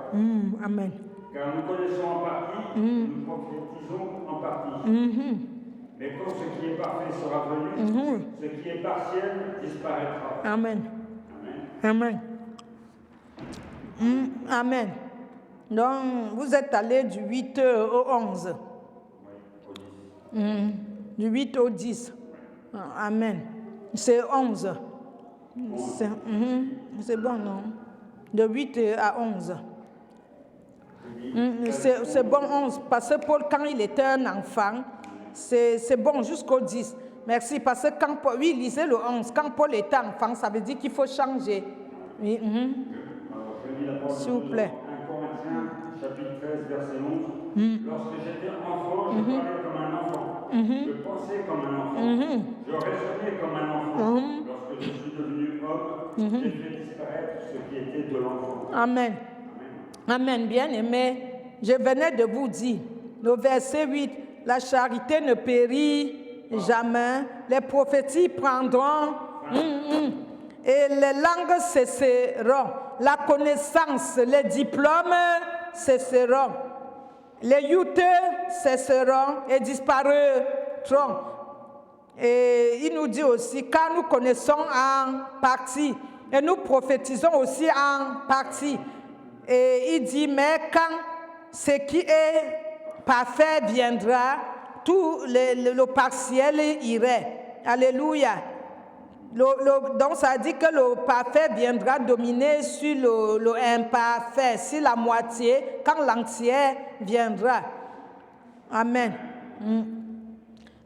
Amen. Car nous connaissons en partie, nous prophétisons en partie. Mais quand ce qui est parfait sera venu, ce qui est partiel disparaîtra. Amen. Amen. Amen. Donc, vous êtes allé du 8 au 11. Oui, au 10. Du 8 au 10. Amen. C'est 11. C'est bon, non? De 8 à 11. C'est bon 11, parce que Paul, quand il était un enfant, c'est bon jusqu'au 10. Merci, parce que quand Paul, oui, lisez le 11. Quand Paul était enfant, ça veut dire qu'il faut changer. Oui. S'il vous plaît. 1 Corinthiens, chapitre 13, verset 11. Lorsque j'étais enfant, je parlais comme un enfant. Je pensais comme un enfant. Je raisonnais comme un enfant. Lorsque je suis devenu homme, j'ai fait disparaître ce qui était de l'enfant. Amen. Amen, bien-aimé. Je venais de vous dire, le verset 8, la charité ne périt jamais, les prophéties prendront, et les langues cesseront, la connaissance, les diplômes cesseront, les youths cesseront et disparaîtront. Et il nous dit aussi, car nous connaissons en partie, et nous prophétisons aussi en partie. Et il dit, mais quand ce qui est parfait viendra, tout le partiel irait. Alléluia. Donc ça dit que le parfait viendra dominer sur le imparfait, sur la moitié, quand l'entier viendra. Amen.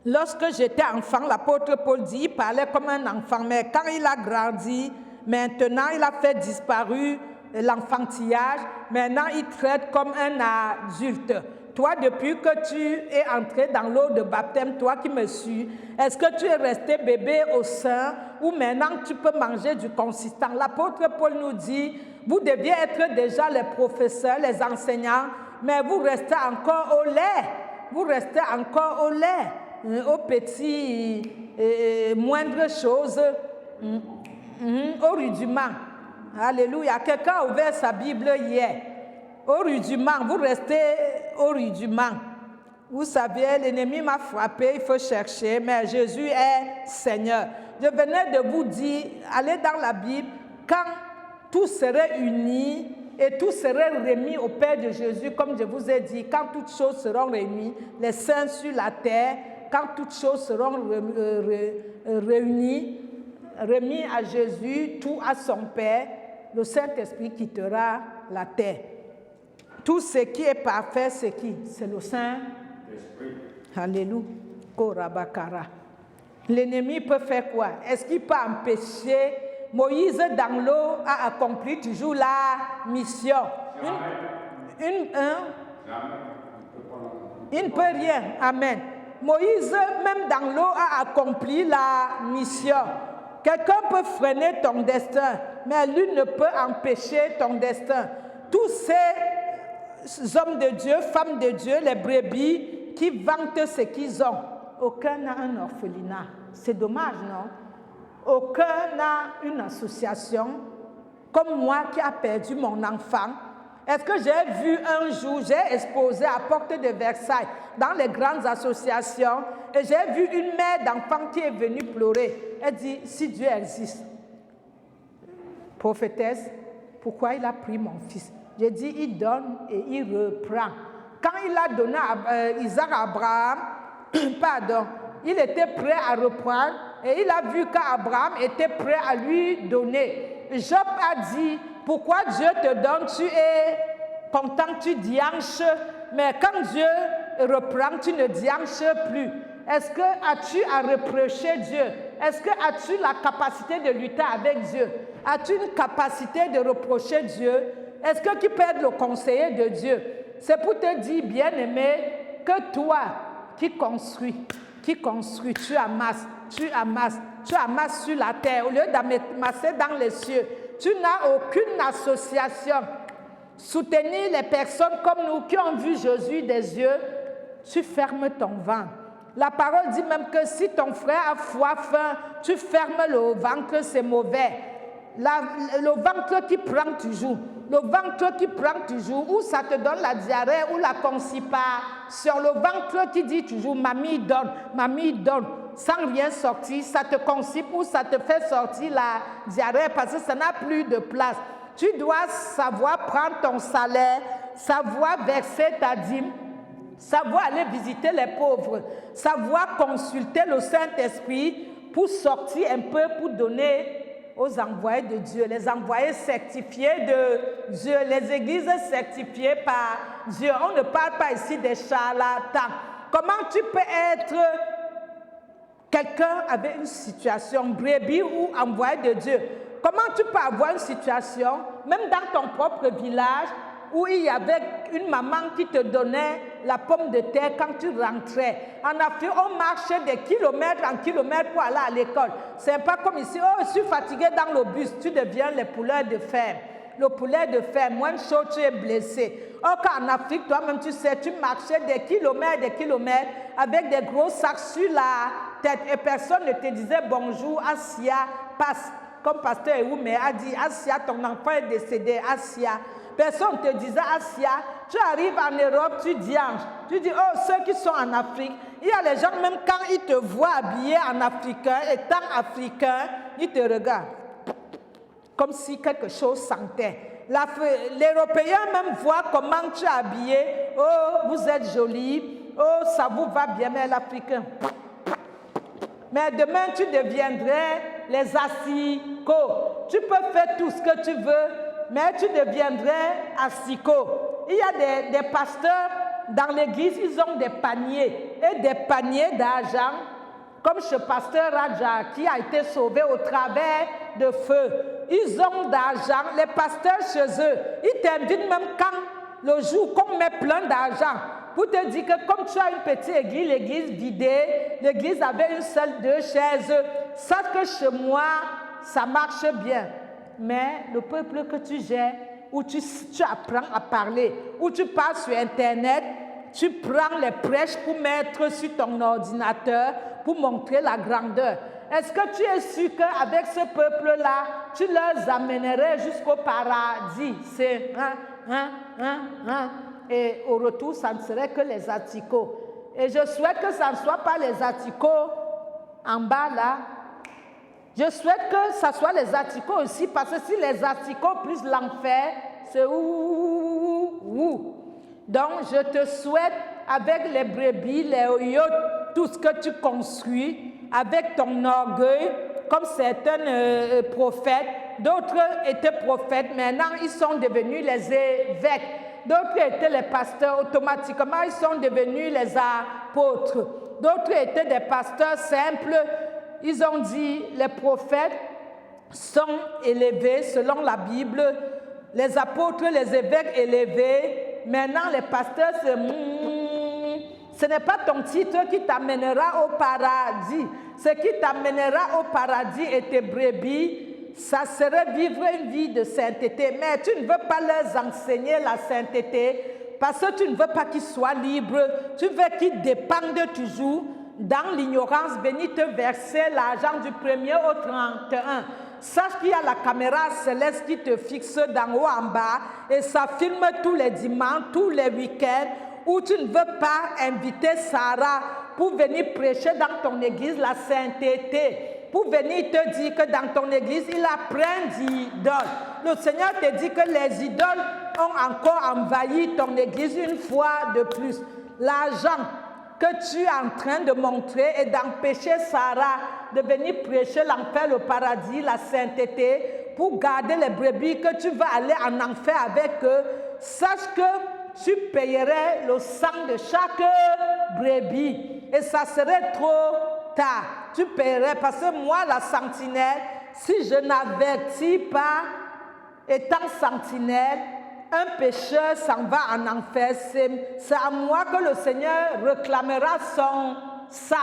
Lorsque j'étais enfant, l'apôtre Paul dit, il parlait comme un enfant, mais quand il a grandi, maintenant il a fait disparaître l'enfantillage, maintenant il traite comme un adulte. Toi, depuis que tu es entré dans l'eau de baptême, toi qui me suis, est-ce que tu es resté bébé au sein ou maintenant tu peux manger du consistant? L'apôtre Paul nous dit, vous deviez être déjà les professeurs, les enseignants, mais vous restez encore au lait. Vous restez encore au lait, aux petits, moindres choses, au rudiment. Alléluia. Quelqu'un a ouvert sa Bible hier. Au rudiment, vous restez au rudiment. Vous savez, l'ennemi m'a frappé, il faut chercher, mais Jésus est Seigneur. Je venais de vous dire, allez dans la Bible, quand tout serait uni et tout serait remis au Père de Jésus, comme je vous ai dit, quand toutes choses seront réunies, les saints sur la terre, quand toutes choses seront réunies, remis à Jésus, tout à son Père, le Saint-Esprit quittera la terre. Tout ce qui est parfait, c'est qui? C'est le Saint-Esprit. Alléluia. Korabakara. L'ennemi peut faire quoi? Est-ce qu'il peut empêcher? Moïse dans l'eau a accompli toujours la mission. Il ne peut rien. Amen. Moïse, même dans l'eau, a accompli la mission. Quelqu'un peut freiner ton destin, mais lui ne peut empêcher ton destin. Tous ces hommes de Dieu, femmes de Dieu, les brebis qui vantent ce qu'ils ont, aucun n'a un orphelinat. C'est dommage, non? Aucun n'a une association, comme moi qui a perdu mon enfant. Est-ce que j'ai vu un jour, j'ai exposé à Porte de Versailles, dans les grandes associations, et j'ai vu une mère d'enfant qui est venue pleurer. Elle dit, si Dieu existe, prophétesse, pourquoi il a pris mon fils? J'ai dit, il donne et il reprend. Quand il a donné Isaac à Abraham, pardon, il était prêt à reprendre et il a vu qu'Abraham était prêt à lui donner. Job a dit, pourquoi Dieu te donne, tu es content, tu dianches, mais quand Dieu reprends, tu ne dianches plus? Est-ce que as-tu à reprocher Dieu? Est-ce que as-tu la capacité de lutter avec Dieu? As-tu une capacité de reprocher Dieu? Est-ce que tu peux être le conseiller de Dieu? C'est pour te dire, bien-aimé, que toi qui construis, tu amasses sur la terre au lieu d'amasser dans les cieux. Tu n'as aucune association. Soutenir les personnes comme nous qui ont vu Jésus des yeux, tu fermes ton ventre. La parole dit même que si ton frère a faim, tu fermes le ventre, c'est mauvais. Le ventre qui prend toujours. Le ventre qui prend toujours, ou ça te donne la diarrhée ou la constipation. Le ventre qui dit toujours, mamie donne, sans rien sortir, ça te constipe ou ça te fait sortir la diarrhée parce que ça n'a plus de place. Tu dois savoir prendre ton salaire, savoir verser ta dîme, savoir aller visiter les pauvres, savoir consulter le Saint-Esprit pour sortir un peu, pour donner aux envoyés de Dieu, les envoyés certifiés de Dieu, les églises certifiées par Dieu. On ne parle pas ici des charlatans. Comment tu peux être quelqu'un avec une situation, brebis ou envoyé de Dieu? Comment tu peux avoir une situation, même dans ton propre village, où il y avait une maman qui te donnait la pomme de terre quand tu rentrais. En Afrique, on marchait des kilomètres en kilomètres pour aller à l'école. C'est pas comme ici, oh, je suis fatigué dans le bus, tu deviens le poulet de ferme. Le poulet de ferme, moins chaud, tu es blessé. Or, qu'en Afrique, toi-même, tu sais, tu marchais des kilomètres avec des gros sacs sur la tête et personne ne te disait bonjour, Asia, passe. Comme pasteur Ewoumé a dit, Asia, ton enfant est décédé, Asia. Personne ne te disait, Asia, tu arrives en Europe, tu dianges. Tu dis, oh, ceux qui sont en Afrique, il y a les gens, même quand ils te voient habillé en africain, étant africain, ils te regardent. Comme si quelque chose sentait. L'Européen même voit comment tu es habillé. Oh, vous êtes joli. Oh, ça vous va bien, mais l'Africain. Mais demain, tu deviendrais les asticots. Tu peux faire tout ce que tu veux, mais tu deviendrais asticot. Il y a des pasteurs dans l'église, ils ont des paniers et des paniers d'argent, comme ce pasteur Raja qui a été sauvé au travers de feu. Ils ont d'argent, les pasteurs chez eux, ils t'invitent même quand le jour qu'on met plein d'argent, pour te dire que comme tu as une petite église, l'église vidée, l'église avait une seule, 2 chaises, sache que chez moi, ça marche bien. Mais le peuple que tu gères, où tu apprends à parler, où tu parles sur Internet, tu prends les prêches pour mettre sur ton ordinateur, pour montrer la grandeur. Est-ce que tu es sûr qu'avec ce peuple-là, tu leur amènerais jusqu'au paradis? C'est Et au retour, ça ne serait que les atticots. Et je souhaite que ça ne soit pas les atticots en bas là. Je souhaite que ça soit les atticots aussi, parce que si les atticots plus l'enfer, c'est ouh. Donc, je te souhaite, avec les brebis, les oyotes, tout ce que tu construis, avec ton orgueil, comme certains prophètes, d'autres étaient prophètes, maintenant ils sont devenus les évêques. D'autres étaient les pasteurs, automatiquement ils sont devenus les apôtres. D'autres étaient des pasteurs simples. Ils ont dit, les prophètes sont élevés selon la Bible, les apôtres, les évêques élevés. Maintenant, les pasteurs, ce n'est pas ton titre qui t'amènera au paradis. Ce qui t'amènera au paradis et tes brebis, ça serait vivre une vie de sainteté. Mais tu ne veux pas leur enseigner la sainteté parce que tu ne veux pas qu'ils soient libres. Tu veux qu'ils dépendent toujours dans l'ignorance, bénite verser l'argent du 1er au 31. Sache qu'il y a la caméra céleste qui te fixe d'en haut en bas et ça filme tous les dimanches, tous les week-ends où tu ne veux pas inviter Sarah pour venir prêcher dans ton église la sainteté, pour venir te dire que dans ton église, il a plein d'idoles. Le Seigneur te dit que les idoles ont encore envahi ton église une fois de plus. L'argent que tu es en train de montrer et d'empêcher Sarah de venir prêcher l'enfer, le paradis, la sainteté, pour garder les brebis que tu vas aller en enfer avec eux. Sache que tu payerais le sang de chaque brebis. Et ça serait trop tard. Tu paierais, parce que moi, la sentinelle, si je n'avertis pas, étant sentinelle, un pécheur s'en va en enfer. C'est à moi que le Seigneur réclamera son sang.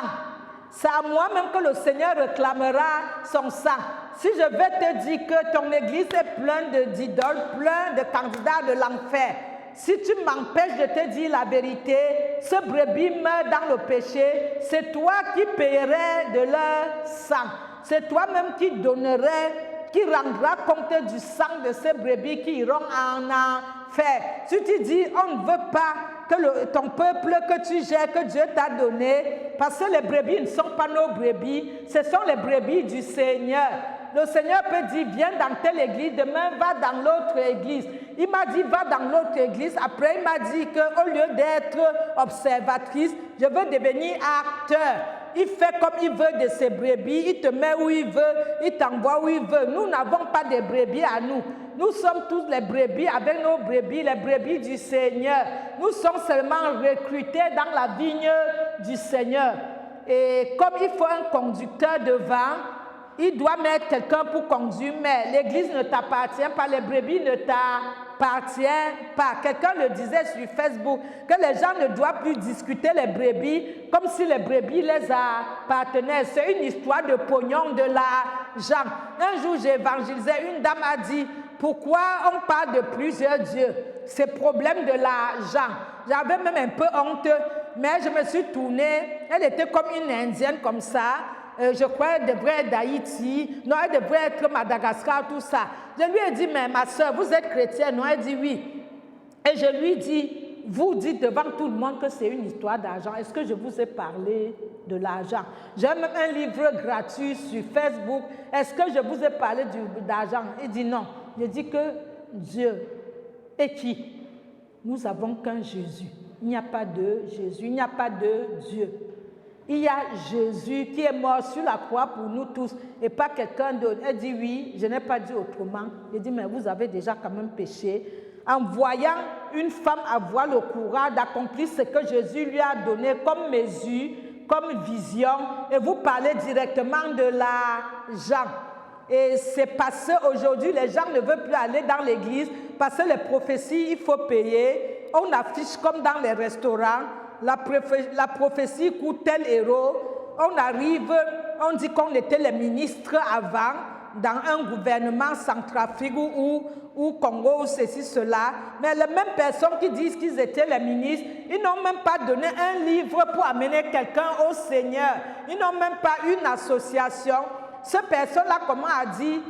C'est à moi-même que le Seigneur réclamera son sang. Si je vais te dire que ton église est pleine d'idoles, plein de candidats de l'enfer, si tu m'empêches de te dire la vérité, ce brebis meurt dans le péché, c'est toi qui paierais de leur sang. C'est toi-même qui donnerais, qui rendra compte du sang de ces brebis qui iront en enfer. Si tu dis, on ne veut pas que ton peuple que tu gères, que Dieu t'a donné, parce que les brebis ne sont pas nos brebis, ce sont les brebis du Seigneur. Le Seigneur peut dire, viens dans telle église, demain va dans l'autre église. Il m'a dit, va dans l'autre église. Après, il m'a dit qu'au lieu d'être observatrice, je veux devenir acteur. Il fait comme il veut de ses brebis, il te met où il veut, il t'envoie où il veut. Nous n'avons pas de brebis à nous. Nous sommes tous les brebis avec nos brebis, les brebis du Seigneur. Nous sommes seulement recrutés dans la vigne du Seigneur. Et comme il faut un conducteur devant, il doit mettre quelqu'un pour conduire, mais l'église ne t'appartient pas, les brebis ne t'appartiennent pas. Quelqu'un le disait sur Facebook, que les gens ne doivent plus discuter les brebis comme si les brebis les appartenaient. C'est une histoire de pognon, de l'argent. Un jour, j'ai évangélisé, une dame a dit, pourquoi on parle de plusieurs dieux? C'est problème de l'argent. J'avais même un peu honte, mais je me suis tournée, elle était comme une indienne comme ça. Je crois qu'elle devrait être d'Haïti, non, elle devrait être Madagascar, tout ça. Je lui ai dit, mais ma soeur, vous êtes chrétienne? Non, elle dit oui. Et je lui dis, vous dites devant tout le monde que c'est une histoire d'argent. Est-ce que je vous ai parlé de l'argent? J'ai même un livre gratuit sur Facebook. Est-ce que je vous ai parlé d'argent? Il dit non. Je dis que Dieu est qui? Nous avons qu'un Jésus. Il n'y a pas de Jésus, il n'y a pas de Dieu. Il y a Jésus qui est mort sur la croix pour nous tous et pas quelqu'un d'autre. Elle dit oui, je n'ai pas dit autrement. Je dis mais vous avez déjà quand même péché. En voyant une femme avoir le courage d'accomplir ce que Jésus lui a donné comme mesure, comme vision, et vous parlez directement de l'argent. Et c'est parce qu'aujourd'hui, les gens ne veulent plus aller dans l'église parce que les prophéties, il faut payer. On affiche comme dans les restaurants. La prophétie coûte tel euro. On arrive, on dit qu'on était les ministres avant, dans un gouvernement centrafrique ou Congo ou ceci, cela. Mais les mêmes personnes qui disent qu'ils étaient les ministres, ils n'ont même pas donné un livre pour amener quelqu'un au Seigneur. Ils n'ont même pas une association. Cette personne-là, comment a dit,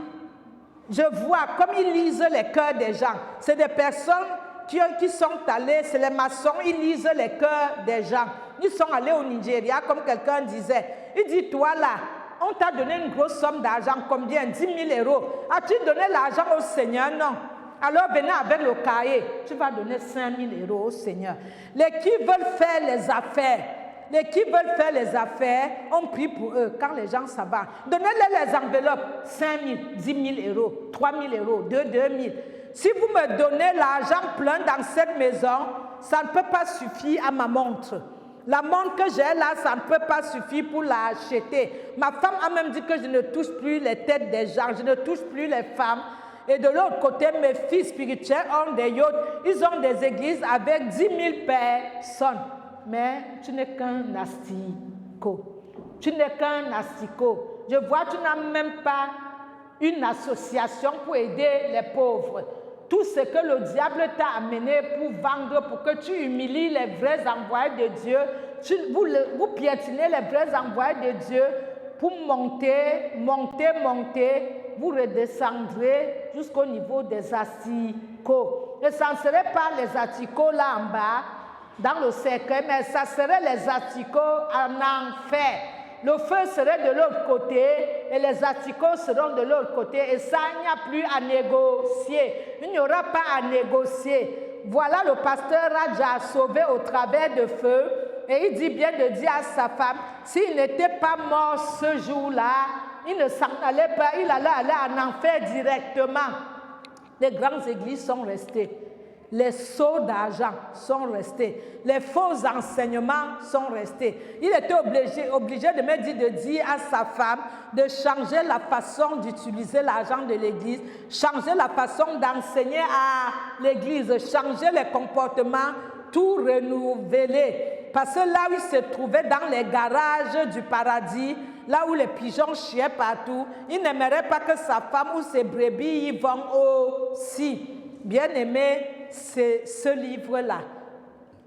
je vois, comme ils lisent les cœurs des gens. C'est des personnes qui sont allés, c'est les maçons, ils lisent les cœurs des gens. Ils sont allés au Nigeria, comme quelqu'un disait. Il dit, toi là, on t'a donné une grosse somme d'argent, combien? 10 000 euros. As-tu donné l'argent au Seigneur? Non. Alors venez avec le cahier, tu vas donner 5 000 euros au Seigneur. Les qui veulent faire les affaires, on prie pour eux. Quand les gens s'en vont, donnez-les les enveloppes, 5 000, 10 000 euros, 3 000 euros, 2 000. Si vous me donnez l'argent plein dans cette maison, ça ne peut pas suffire à ma montre. La montre que j'ai là, ça ne peut pas suffire pour l'acheter. Ma femme a même dit que je ne touche plus les têtes des gens, je ne touche plus les femmes. Et de l'autre côté, mes fils spirituels ont des yachts, ils ont des églises avec 10 000 personnes. Mais tu n'es qu'un asticot. Tu n'es qu'un asticot. Je vois, tu n'as même pas une association pour aider les pauvres. Tout ce que le diable t'a amené pour vendre, pour que tu humilies les vrais envoyés de Dieu, vous piétinez les vrais envoyés de Dieu pour monter, vous redescendrez jusqu'au niveau des asticots. Et ça ne serait pas les asticots là en bas, dans le cercueil, mais ça serait les asticots en enfer. Le feu serait de l'autre côté et les asticots seront de l'autre côté. Et ça, il n'y a plus à négocier. Il n'y aura pas à négocier. Voilà le pasteur Raja sauvé au travers de feu. Et il dit bien de dire à sa femme, s'il n'était pas mort ce jour-là, il ne s'en allait pas, il allait aller en enfer directement. Les grandes églises sont restées. Les sceaux d'argent sont restés. Les faux enseignements sont restés. Il était obligé de dire à sa femme de changer la façon d'utiliser l'argent de l'Église, changer la façon d'enseigner à l'Église, changer les comportements, tout renouveler. Parce que là où il se trouvait dans les garages du paradis, là où les pigeons chiaient partout, il n'aimerait pas que sa femme ou ses brebis y vont aussi. Bien-aimé, c'est ce livre-là,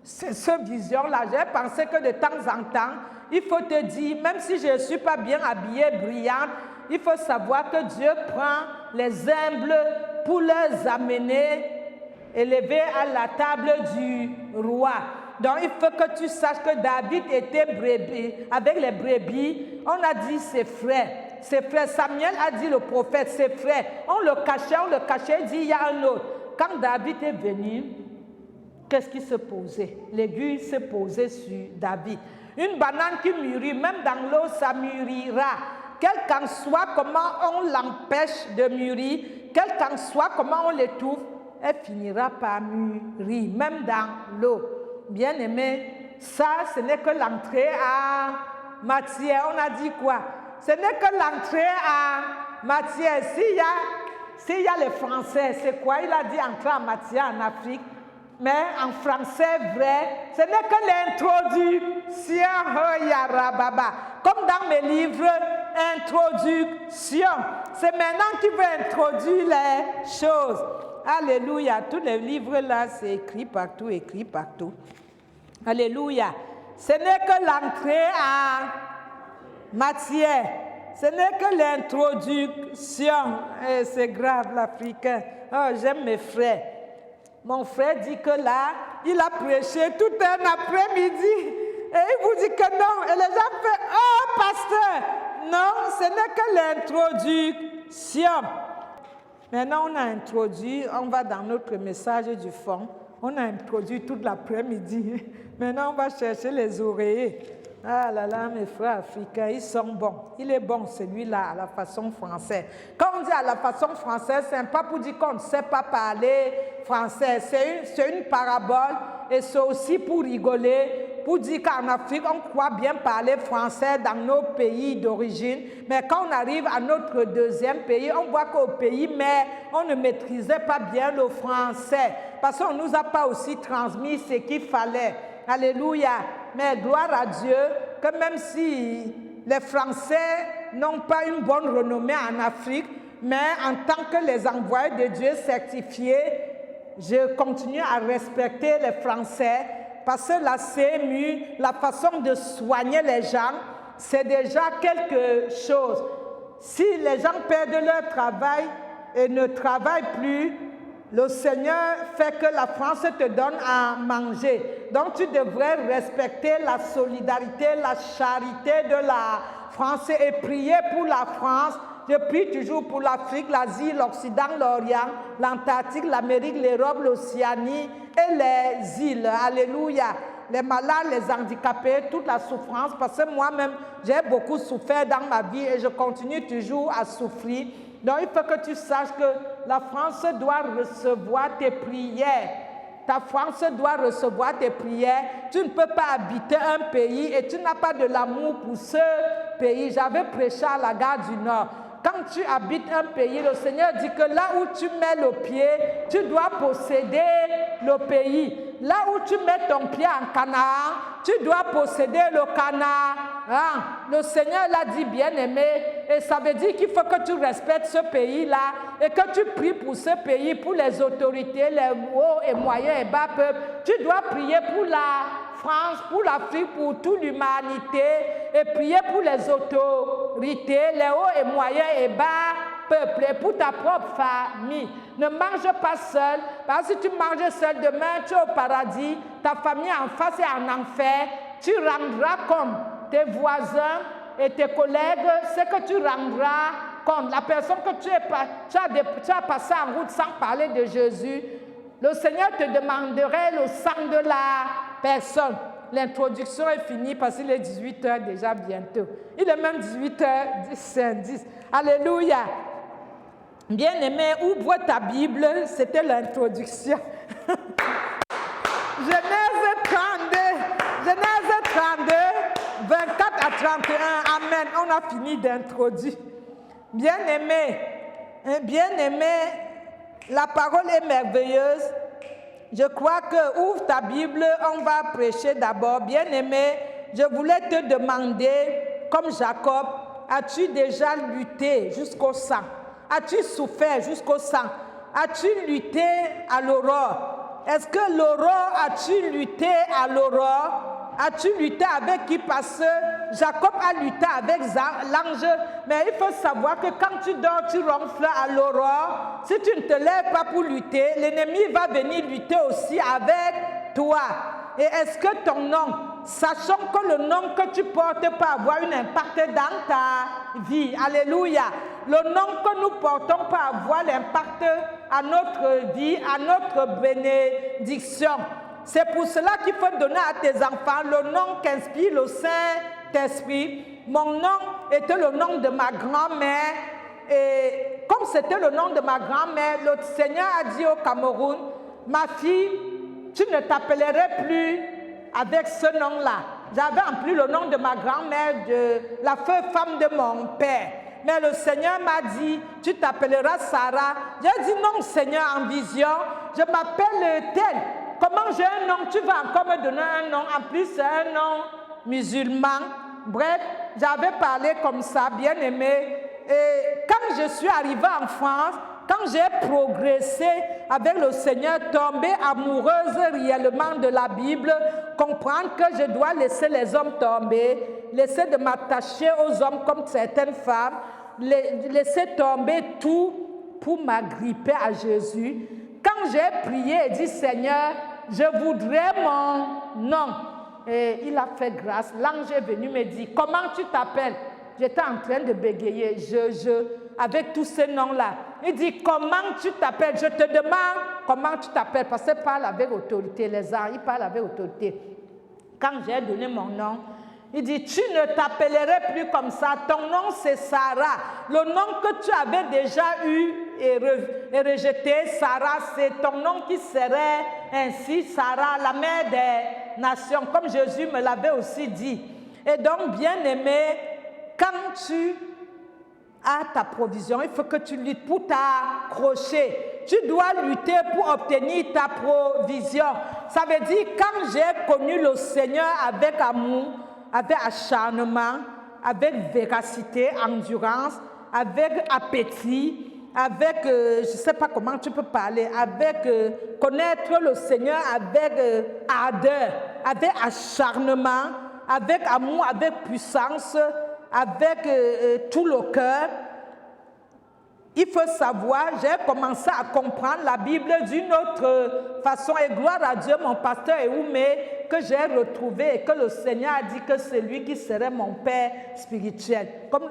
c'est cette vision-là. J'ai pensé que de temps en temps, il faut te dire, même si je ne suis pas bien habillée, brillante, il faut savoir que Dieu prend les humbles pour les amener élevés à la table du roi. Donc il faut que tu saches que David était brebis, avec les brebis. On a dit ses frères. Ses frères, Samuel a dit le prophète, ses frères. On le cachait, il dit il y a un autre. Quand David est venu, qu'est-ce qui se posait? L'aiguille se posait sur David. Une banane qui mûrit, même dans l'eau, ça mûrira. Quel qu'en soit comment on l'empêche de mûrir, quel qu'en soit comment on l'étouffe, elle finira par mûrir, même dans l'eau. Bien-aimé, ça, ce n'est que l'entrée à matière. On a dit quoi? Ce n'est que l'entrée à matière. S'il y a les Français, c'est quoi? Il a dit entrer en matière en Afrique. Mais en français vrai, ce n'est que l'introduction. Comme dans mes livres, introduction. C'est maintenant qu'il veut introduire les choses. Alléluia. Tous les livres là, c'est écrit partout, écrit partout. Alléluia. Ce n'est que l'entrée en matière. Ce n'est que l'introduction. Et c'est grave, l'Africain. Oh, j'aime mes frères. Mon frère dit que là, il a prêché tout un après-midi. Et il vous dit que non. Et les gens font, oh, pasteur. Non, ce n'est que l'introduction. Maintenant, on a introduit, on va dans notre message du fond. On a introduit toute l'après-midi. Maintenant, on va chercher les oreillers. Ah là là, mes frères africains, ils sont bons. Il est bon celui-là à la façon française. Quand on dit à la façon française, c'est pas pour dire qu'on ne sait pas parler français. C'est une parabole et c'est aussi pour rigoler, pour dire qu'en Afrique, on croit bien parler français dans nos pays d'origine. Mais quand on arrive à notre deuxième pays, on voit qu'au pays, mais on ne maîtrisait pas bien le français. Parce qu'on ne nous a pas aussi transmis ce qu'il fallait. Alléluia. Mais gloire à Dieu que même si les Français n'ont pas une bonne renommée en Afrique, mais en tant que les envoyés de Dieu certifiés, je continue à respecter les Français parce que la CMU, la façon de soigner les gens, c'est déjà quelque chose. Si les gens perdent leur travail et ne travaillent plus, le Seigneur fait que la France te donne à manger. Donc tu devrais respecter la solidarité, la charité de la France et prier pour la France. Je prie toujours pour l'Afrique, l'Asie, l'Occident, l'Orient, l'Antarctique, l'Amérique, l'Europe, l'Océanie et les îles. Alléluia. Les malades, les handicapés, toute la souffrance, parce que moi-même, j'ai beaucoup souffert dans ma vie et je continue toujours à souffrir. Donc, il faut que tu saches que la France doit recevoir tes prières. Ta France doit recevoir tes prières. Tu ne peux pas habiter un pays et tu n'as pas de l'amour pour ce pays. J'avais prêché à la gare du Nord. Quand tu habites un pays, le Seigneur dit que là où tu mets le pied, tu dois posséder le pays. Là où tu mets ton pied en Canaan, tu dois posséder le Canaan. Le Seigneur l'a dit, bien-aimé, et ça veut dire qu'il faut que tu respectes ce pays-là et que tu pries pour ce pays, pour les autorités, les hauts et moyens et bas peuples. Tu dois prier pour la France, pour l'Afrique, pour toute l'humanité et prier pour les autorités, les hauts et moyens et bas peuples et pour ta propre famille. Ne mange pas seul, parce que si tu manges seul, demain tu es au paradis, ta famille en face est en enfer, tu rendras comme tes voisins et tes collègues ce que tu rendras comme la personne que tu as passé en route sans parler de Jésus. Le Seigneur te demanderait le sang de la personne. L'introduction est finie parce qu'il est 18h déjà bientôt. Il est même 18h10. Alléluia. Bien-aimé, ouvre ta Bible, c'était l'introduction. 41, amen. On a fini d'introduire. Bien-aimé, la parole est merveilleuse. Je crois que, ouvre ta Bible, on va prêcher d'abord. Bien-aimé, je voulais te demander, comme Jacob, as-tu déjà lutté jusqu'au sang? As-tu souffert jusqu'au sang? As-tu lutté à l'aurore? Est-ce que l'aurore, as-tu lutté à l'aurore? As-tu lutté avec qui? Parce que Jacob a lutté avec l'ange. Mais il faut savoir que quand tu dors, tu ronfles à l'aurore. Si tu ne te lèves pas pour lutter, l'ennemi va venir lutter aussi avec toi. Et est-ce que ton nom, sachant que le nom que tu portes peut avoir un impact dans ta vie, alléluia, le nom que nous portons peut avoir l'impact à notre vie, à notre bénédiction. C'est pour cela qu'il faut donner à tes enfants le nom qu'inspire le Saint-Esprit. Mon nom était le nom de ma grand-mère. Et comme c'était le nom de ma grand-mère, le Seigneur a dit au Cameroun, ma fille, tu ne t'appellerais plus avec ce nom-là. J'avais en plus le nom de ma grand-mère, de la femme de mon père. Mais le Seigneur m'a dit, tu t'appelleras Sarah. J'ai dit non, Seigneur, en vision, je m'appelle tel. Comment j'ai un nom? Tu vas encore me donner un nom. En plus, c'est un nom musulman. Bref, j'avais parlé comme ça, bien aimé. Et quand je suis arrivée en France, quand j'ai progressé avec le Seigneur, tombée amoureuse réellement de la Bible, comprendre que je dois laisser les hommes tomber, laisser de m'attacher aux hommes comme certaines femmes, laisser tomber tout pour m'agripper à Jésus. Quand j'ai prié et dit, Seigneur, je voudrais mon nom. Et il a fait grâce. L'ange est venu me dire, comment tu t'appelles? J'étais en train de bégayer, avec tous ces noms-là. Il dit, comment tu t'appelles? Je te demande comment tu t'appelles. Parce qu'il parle avec autorité, les anges, il parle avec autorité. Quand j'ai donné mon nom, il dit, tu ne t'appellerais plus comme ça. Ton nom, c'est Sarah. Le nom que tu avais déjà eu et rejeté, Sarah, c'est ton nom qui serait ainsi, Sarah, la mère des nations, comme Jésus me l'avait aussi dit. Et donc, bien-aimé, quand tu as ta provision, il faut que tu luttes pour t'accrocher. Tu dois lutter pour obtenir ta provision. Ça veut dire, quand j'ai connu le Seigneur avec amour, avec acharnement, avec véracité, endurance, avec appétit, avec, je ne sais pas comment tu peux parler, avec connaître le Seigneur avec ardeur, avec acharnement, avec amour, avec puissance, avec tout le cœur. Il faut savoir, j'ai commencé à comprendre la Bible d'une autre façon. Et gloire à Dieu, mon pasteur Eoumé, que j'ai retrouvé et que le Seigneur a dit que c'est lui qui serait mon Père spirituel. Comme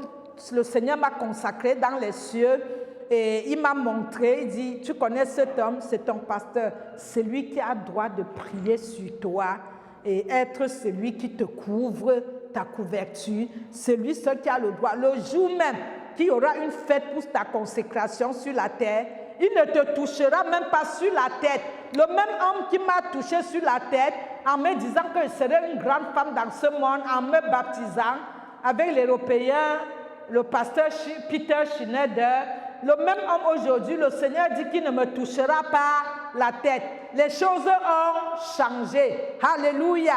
le Seigneur m'a consacré dans les cieux, et il m'a montré, il dit, tu connais cet homme, c'est ton pasteur. C'est lui qui a le droit de prier sur toi et être celui qui te couvre, ta couverture. C'est lui seul qui a le droit. Le jour même qu'il y aura une fête pour ta consécration sur la terre, il ne te touchera même pas sur la tête. Le même homme qui m'a touché sur la tête en me disant que je serais une grande femme dans ce monde, en me baptisant avec l'Européen, le pasteur Peter Schneider, le même homme aujourd'hui, le Seigneur dit qu'il ne me touchera pas la tête. Les choses ont changé. Alléluia.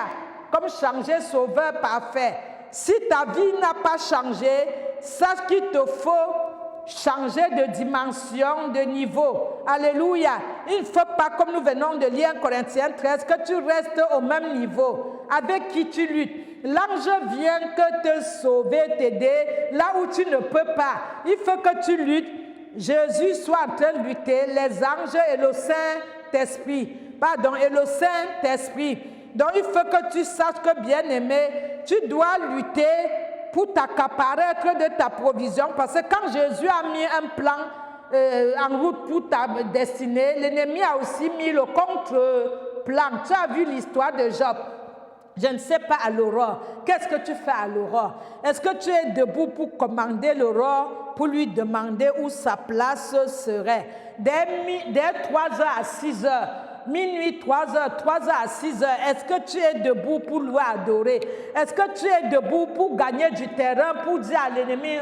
Comme changer sauveur parfait. Si ta vie n'a pas changé, sache qu'il te faut changer de dimension, de niveau. Alléluia. Il ne faut pas, comme nous venons de lire en Corinthiens 13, que tu restes au même niveau. Avec qui tu luttes. L'ange vient que te sauver, t'aider, là où tu ne peux pas. Il faut que tu luttes. Jésus soit en train de lutter, les anges et le Saint-Esprit. Pardon, et le Saint-Esprit. Donc il faut que tu saches que, bien-aimé, tu dois lutter pour t'accaparer de ta provision. Parce que quand Jésus a mis un plan en route pour ta destinée, l'ennemi a aussi mis le contre-plan. Tu as vu l'histoire de Job. Je ne sais pas à l'aurore. Qu'est-ce que tu fais à l'aurore? Est-ce que tu es debout pour commander l'aurore, pour lui demander où sa place serait? Dès 3h à 6h, minuit, 3 heures à 6 heures, est-ce que tu es debout pour louer, adorer? Est-ce que tu es debout pour gagner du terrain, pour dire à l'ennemi,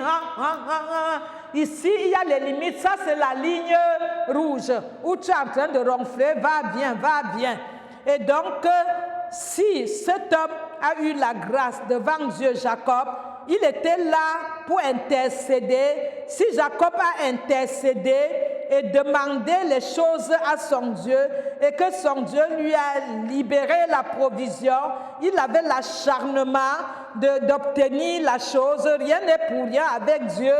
ici, il y a les limites, ça c'est la ligne rouge, où tu es en train de ronfler, va, viens. Et donc, si cet homme a eu la grâce devant Dieu, Jacob, il était là pour intercéder. Si Jacob a intercédé et demandé les choses à son Dieu et que son Dieu lui a libéré la provision, il avait l'acharnement d'obtenir la chose. Rien n'est pour rien avec Dieu.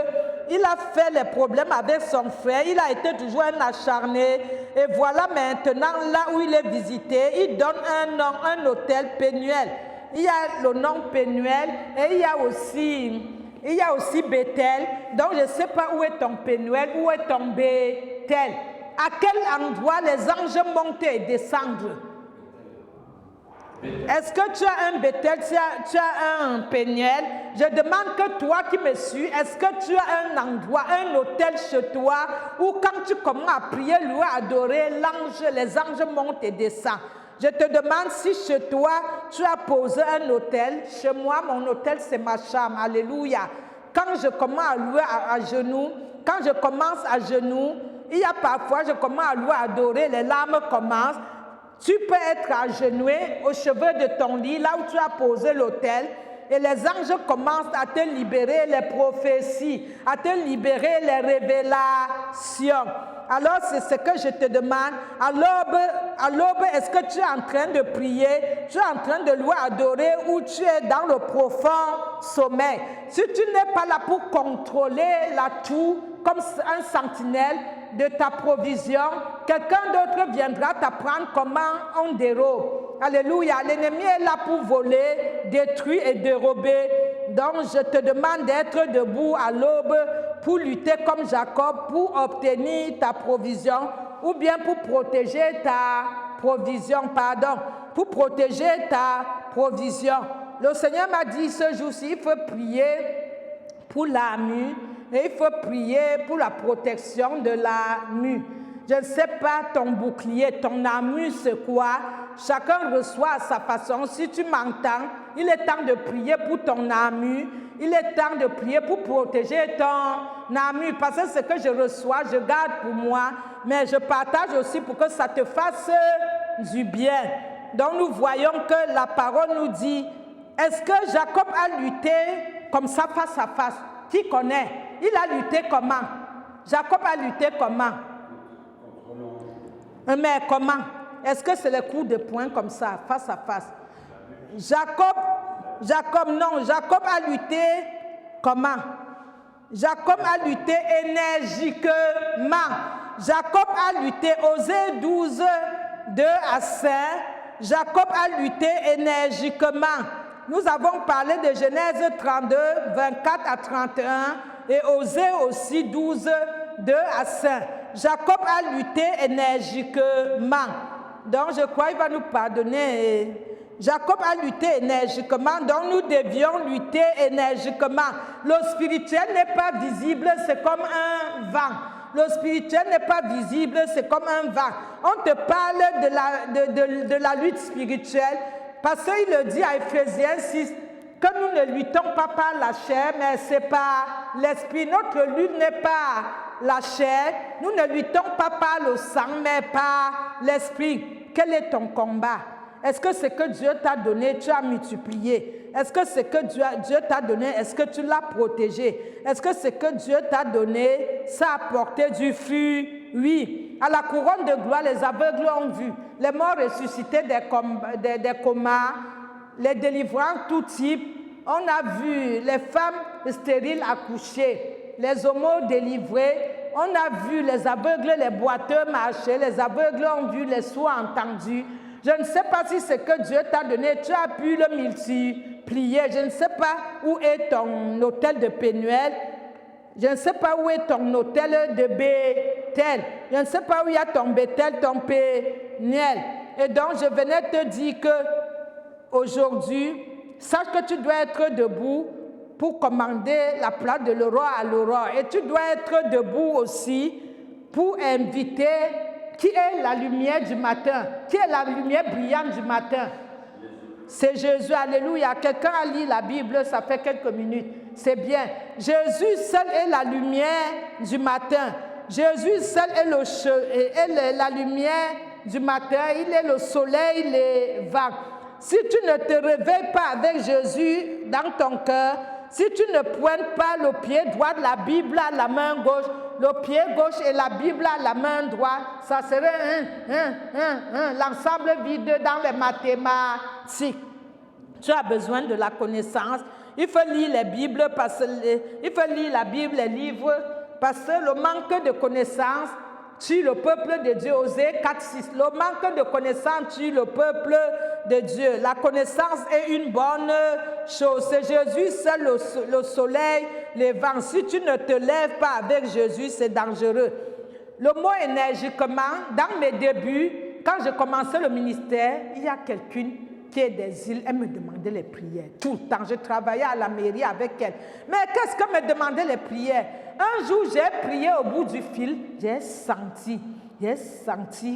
Il a fait les problèmes avec son frère. Il a été toujours un acharné. Et voilà maintenant, là où il est visité, il donne un nom, un hôtel Pénuel. Il y a le nom Pénuel et il y a aussi Bethel. Donc je ne sais pas où est ton Pénuel, où est ton Bethel. À quel endroit les anges montent et descendent? Est-ce que tu as un Bethel, tu as un Pénuel? Je demande que toi qui me suis, est-ce que tu as un endroit, un hôtel chez toi où quand tu commences à prier, louer, adorer, les anges montent et descendent? Je te demande si chez toi, tu as posé un hôtel. Chez moi, mon hôtel, c'est ma chambre. Alléluia. Quand je commence à louer à genoux, il y a parfois, je commence à louer, à adorer, les larmes commencent. Tu peux être agenouillé au chevet de ton lit, là où tu as posé l'autel, et les anges commencent à te libérer les prophéties, à te libérer les révélations. Alors, c'est ce que je te demande. À l'aube, est-ce que tu es en train de prier, tu es en train de louer, adorer, ou tu es dans le profond sommeil? Si tu n'es pas là pour contrôler la tour comme un sentinelle de ta provision, quelqu'un d'autre viendra t'apprendre comment on dérobe. Alléluia. L'ennemi est là pour voler, détruire et dérober. Donc, je te demande d'être debout à l'aube pour lutter comme Jacob, pour obtenir ta provision, ou bien pour protéger ta provision, pour protéger ta provision. Le Seigneur m'a dit ce jour-ci, il faut prier pour la mue, et il faut prier pour la protection de la mue. Je ne sais pas ton bouclier, ton armure, c'est quoi? Chacun reçoit à sa façon. Si tu m'entends, il est temps de prier pour ton armure. Il est temps de prier pour protéger ton armure. Parce que ce que je reçois, je garde pour moi. Mais je partage aussi pour que ça te fasse du bien. Donc nous voyons que la parole nous dit, est-ce que Jacob a lutté comme ça face à face? Qui connaît? Il a lutté comment? Jacob a lutté comment? Mais comment? Est-ce que c'est les coups de poing comme ça, face à face? Jacob a lutté comment? Jacob a lutté énergiquement. Jacob a lutté, Osée 12, 2 à 5. Jacob a lutté énergiquement. Nous avons parlé de Genèse 32, 24 à 31 et Osée aussi 12, 2 à 5. Jacob a lutté énergiquement. Donc je crois qu'il va nous pardonner. Jacob a lutté énergiquement, donc nous devions lutter énergiquement. Le spirituel n'est pas visible, c'est comme un vent. Le spirituel n'est pas visible, c'est comme un vent. On te parle de la lutte spirituelle, parce qu'il le dit à Éphésiens 6, que nous ne luttons pas par la chair, mais c'est par l'esprit. Notre lutte n'est pas la chair. Nous ne luttons pas par le sang, mais par l'esprit. Quel est ton combat? Est-ce que ce que Dieu t'a donné, tu as multiplié? Est-ce que ce que Dieu t'a donné, est-ce que tu l'as protégé? Est-ce que ce que Dieu t'a donné, ça a apporté du fruit? Oui. À la couronne de gloire, les aveugles ont vu. Les morts ressuscités des comas, les délivrants tout type. On a vu les femmes stériles accoucher, les homos délivrés. On a vu les aveugles, les boiteux marcher. Les aveugles ont vu, les sourds entendus. Je ne sais pas si ce que Dieu t'a donné, tu as pu le multiplier. Je ne sais pas où est ton hôtel de Pénuel. Je ne sais pas où est ton hôtel de Bethel. Je ne sais pas où il y a ton Bethel, ton Pénuel. Et donc, je venais te dire que aujourd'hui, sache que tu dois être debout pour commander la place de l'aurore à l'aurore. Et tu dois être debout aussi pour inviter qui est la lumière du matin? Qui est la lumière brillante du matin? C'est Jésus, alléluia. Quelqu'un a lu la Bible, ça fait quelques minutes. C'est bien. Jésus seul est la lumière du matin. Jésus seul est la lumière du matin. Il est le soleil, les vagues. Si tu ne te réveilles pas avec Jésus dans ton cœur, si tu ne pointes pas le pied droit de la Bible à la main gauche, le pied gauche et la Bible à la main droite, ça serait l'ensemble vide dans les mathématiques. Tu as besoin de la connaissance. Il faut lire les Bibles, il faut lire la Bible, les livres, parce que le manque de connaissance tue le peuple de Dieu. Osée 4:6. Le manque de connaissance tue le peuple de Dieu. La connaissance est une bonne chose. C'est Jésus seul le soleil, les vents. Si tu ne te lèves pas avec Jésus, c'est dangereux. Le mot énergiquement, dans mes débuts, quand je commençais le ministère, il y a quelqu'un qui est des îles, elle me demandait les prières tout le temps. Je travaillais à la mairie avec elle. Mais qu'est-ce qu'elle me demandait les prières? Un jour, j'ai prié au bout du fil, j'ai senti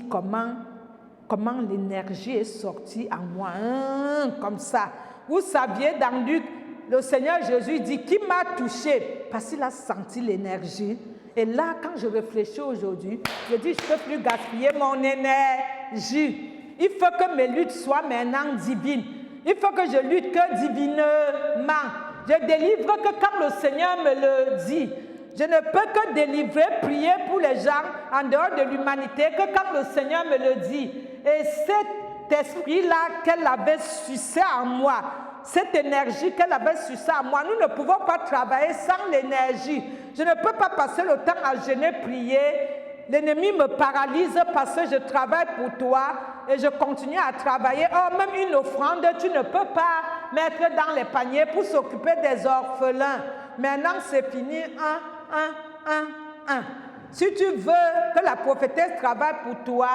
comment l'énergie est sortie en moi, comme ça. Vous saviez, dans Luc, le Seigneur Jésus dit, qui m'a touché? Parce qu'il a senti l'énergie. Et là, quand je réfléchis aujourd'hui, je dis, je ne peux plus gaspiller mon énergie. Il faut que mes luttes soient maintenant divines. Il faut que je lutte que divinement. Je délivre que quand le Seigneur me le dit. Je ne peux que délivrer, prier pour les gens en dehors de l'humanité que quand le Seigneur me le dit. Et cet esprit-là qu'elle avait sucé en moi, cette énergie qu'elle avait sucée en moi, nous ne pouvons pas travailler sans l'énergie. Je ne peux pas passer le temps à jeûner, prier. L'ennemi me paralyse parce que je travaille pour toi et je continue à travailler. Oh, même une offrande, tu ne peux pas mettre dans les paniers pour s'occuper des orphelins. Maintenant, c'est fini. Si tu veux que la prophétesse travaille pour toi,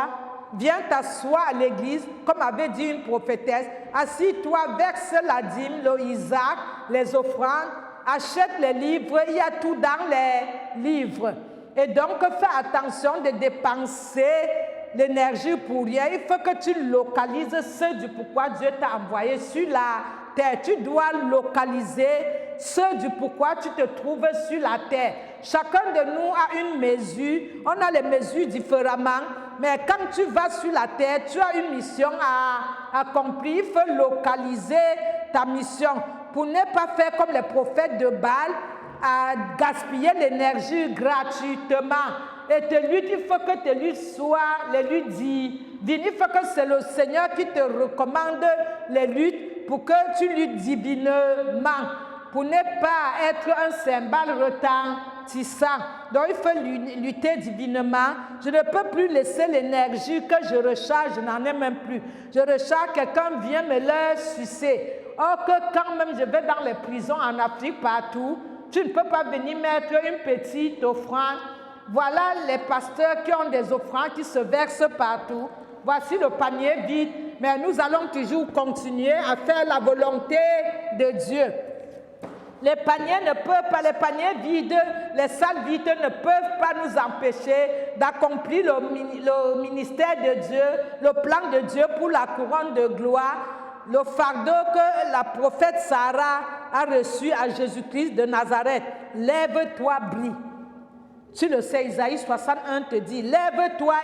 viens t'asseoir à l'église, comme avait dit une prophétesse. Assis-toi, verse la dîme, le Isaac, les offrandes, achète les livres, il y a tout dans les livres. Et donc, fais attention de dépenser l'énergie pour rien. Il faut que tu localises ce du pourquoi Dieu t'a envoyé sur la terre. Tu dois localiser ce du pourquoi tu te trouves sur la terre. Chacun de nous a une mesure. On a les mesures différemment. Mais quand tu vas sur la terre, tu as une mission à accomplir. Il faut localiser ta mission pour ne pas faire comme les prophètes de Baal, à gaspiller l'énergie gratuitement. Et tes luttes, il faut que tes luttes soient les luttes divines. Il faut que c'est le Seigneur qui te recommande les luttes pour que tu luttes divinement, pour ne pas être un cymbale retentissant. Donc il faut lutter divinement. Je ne peux plus laisser l'énergie que je recharge, je n'en ai même plus. Je recharge, quelqu'un vient me le sucer. Or que quand même je vais dans les prisons en Afrique, partout, tu ne peux pas venir mettre une petite offrande. Voilà les pasteurs qui ont des offrandes qui se versent partout. Voici le panier vide. Mais nous allons toujours continuer à faire la volonté de Dieu. Les paniers ne peuvent pas, les paniers vides, les salles vides ne peuvent pas nous empêcher d'accomplir le ministère de Dieu, le plan de Dieu pour la couronne de gloire. Le fardeau que la prophète Sarah a reçu à Jésus-Christ de Nazareth. Lève-toi, brille. Tu le sais, Isaïe 61 te dit, lève-toi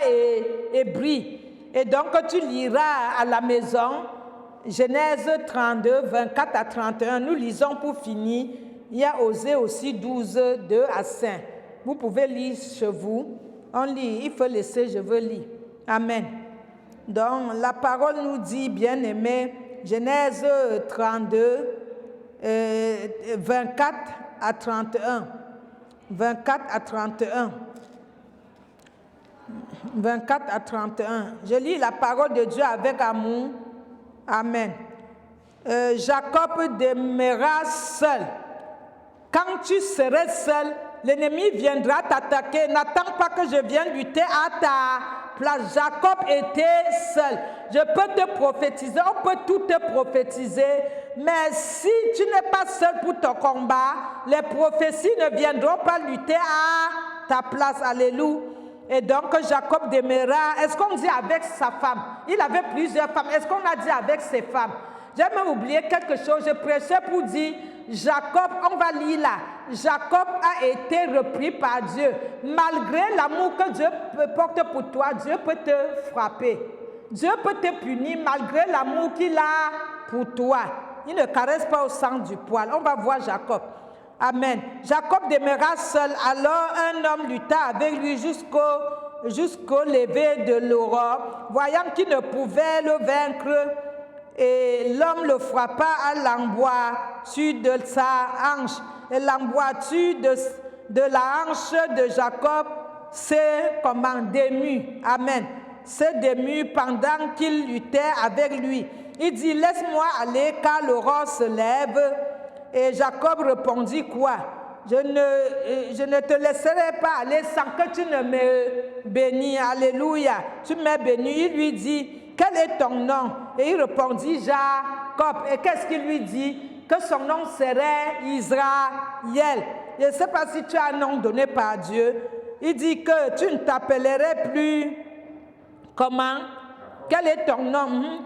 et brille. Et donc tu liras à la maison, Genèse 32, 24 à 31. Nous lisons pour finir. Il y a Osée aussi 12, 2 à 5. Vous pouvez lire chez vous. On lit, il faut laisser, je veux lire. Amen. Donc la parole nous dit, bien-aimés, Genèse 32, 24 à 31. 24 à 31. 24 à 31. Je lis la parole de Dieu avec amour. Amen. Jacob demeura seul. Quand tu serais seul, l'ennemi viendra t'attaquer. N'attends pas que je vienne lutter à ta place. Jacob était seul. Je peux te prophétiser, on peut tout te prophétiser, mais si tu n'es pas seul pour ton combat, les prophéties ne viendront pas lutter à ta place. Alléluia. Et donc Jacob demeura, est-ce qu'on dit avec sa femme? Il avait plusieurs femmes. Est-ce qu'on a dit avec ses femmes? J'ai même oublié quelque chose. Je prêchais pour dire, Jacob, on va lire là. Jacob a été repris par Dieu. Malgré l'amour que Dieu porte pour toi, Dieu peut te frapper. Dieu peut te punir malgré l'amour qu'il a pour toi. Il ne caresse pas au sang du poil. On va voir Jacob. Amen. Jacob demeura seul. Alors un homme lutta avec lui jusqu'au lever de l'aurore. Voyant qu'il ne pouvait le vaincre, et l'homme le frappa à l'emboîture de sa hanche. Et l'emboîture de la hanche de Jacob s'est démue. Amen. S'est démue pendant qu'il luttait avec lui. Il dit, laisse-moi aller car l'aurore se lève. Et Jacob répondit quoi? Je ne te laisserai pas aller sans que tu ne me bénis. Alléluia. Tu m'as béni. Il lui dit, quel est ton nom? Et il répondit, Jacob. Et qu'est-ce qu'il lui dit? Que son nom serait Israël. Je ne sais pas si tu as un nom donné par Dieu. Il dit que tu ne t'appellerais plus. Comment? Quel est ton nom?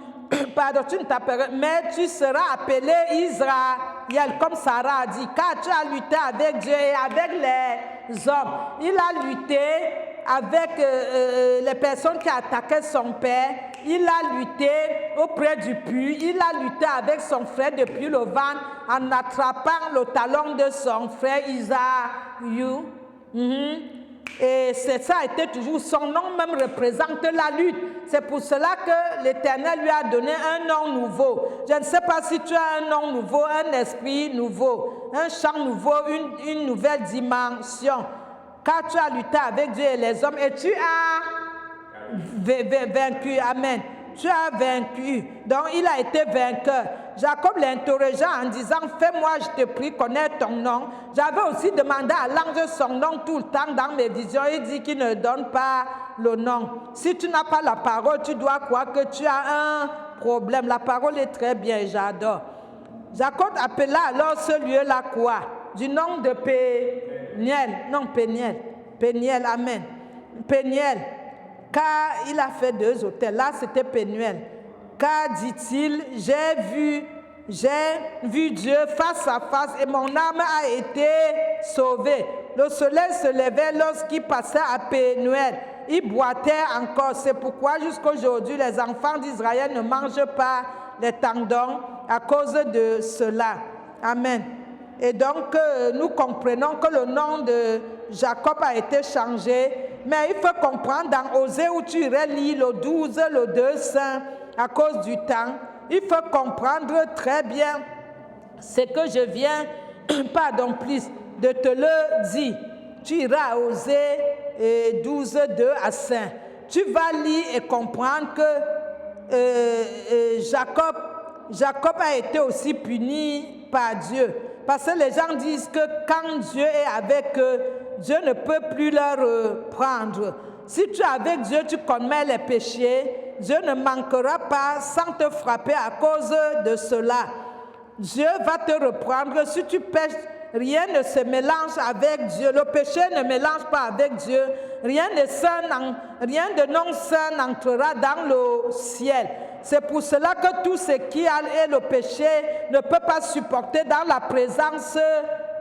Pardon, tu ne t'appellerais, mais tu seras appelé Israël, comme Sarah a dit, car tu as lutté avec Dieu et avec les hommes. Il a lutté avec les personnes qui attaquaient son père. Il a lutté auprès du puits. Il a lutté avec son frère depuis le ventre en attrapant le talon de son frère Isaïe. Et ça a été toujours, son nom même représente la lutte. C'est pour cela que l'Éternel lui a donné un nom nouveau. Je ne sais pas si tu as un nom nouveau, un esprit nouveau, un chant nouveau, une nouvelle dimension. Car tu as lutté avec Dieu et les hommes et tu as vaincu. Amen. Tu as vaincu. Donc il a été vainqueur. Jacob l'interrogea en disant, fais-moi, je te prie, connais ton nom. J'avais aussi demandé à l'ange son nom tout le temps dans mes visions. Il dit qu'il ne donne pas le nom. Si tu n'as pas la parole, tu dois croire que tu as un problème. La parole est très bien, j'adore. Jacob appela alors ce lieu-là quoi? Du nom de Péniel. Non, Péniel. Péniel, amen. Péniel. Car il a fait 2 autels. Là, c'était Pénuel. Car, dit-il, j'ai vu Dieu face à face et mon âme a été sauvée. Le soleil se levait lorsqu'il passait à Pénuel. Il boitait encore. C'est pourquoi jusqu'aujourd'hui, les enfants d'Israël ne mangent pas les tendons à cause de cela. Amen. Et donc, nous comprenons que le nom de Jacob a été changé. Mais il faut comprendre dans Osée où tu irais lire le 12, le 2 saint, à cause du temps. Il faut comprendre très bien ce que je viens, pardon, plus de te le dire. Tu iras à Osée 12, 2 à 5. Tu vas lire et comprendre que Jacob a été aussi puni par Dieu. Parce que les gens disent que quand Dieu est avec eux, Dieu ne peut plus leur prendre. Si tu es avec Dieu, tu commets les péchés, Dieu ne manquera pas sans te frapper à cause de cela. Dieu va te reprendre. Si tu pêches, rien ne se mélange avec Dieu. Le péché ne mélange pas avec Dieu. Rien de non saint n'entrera dans le ciel. C'est pour cela que tout ce qui est le péché ne peut pas supporter dans la présence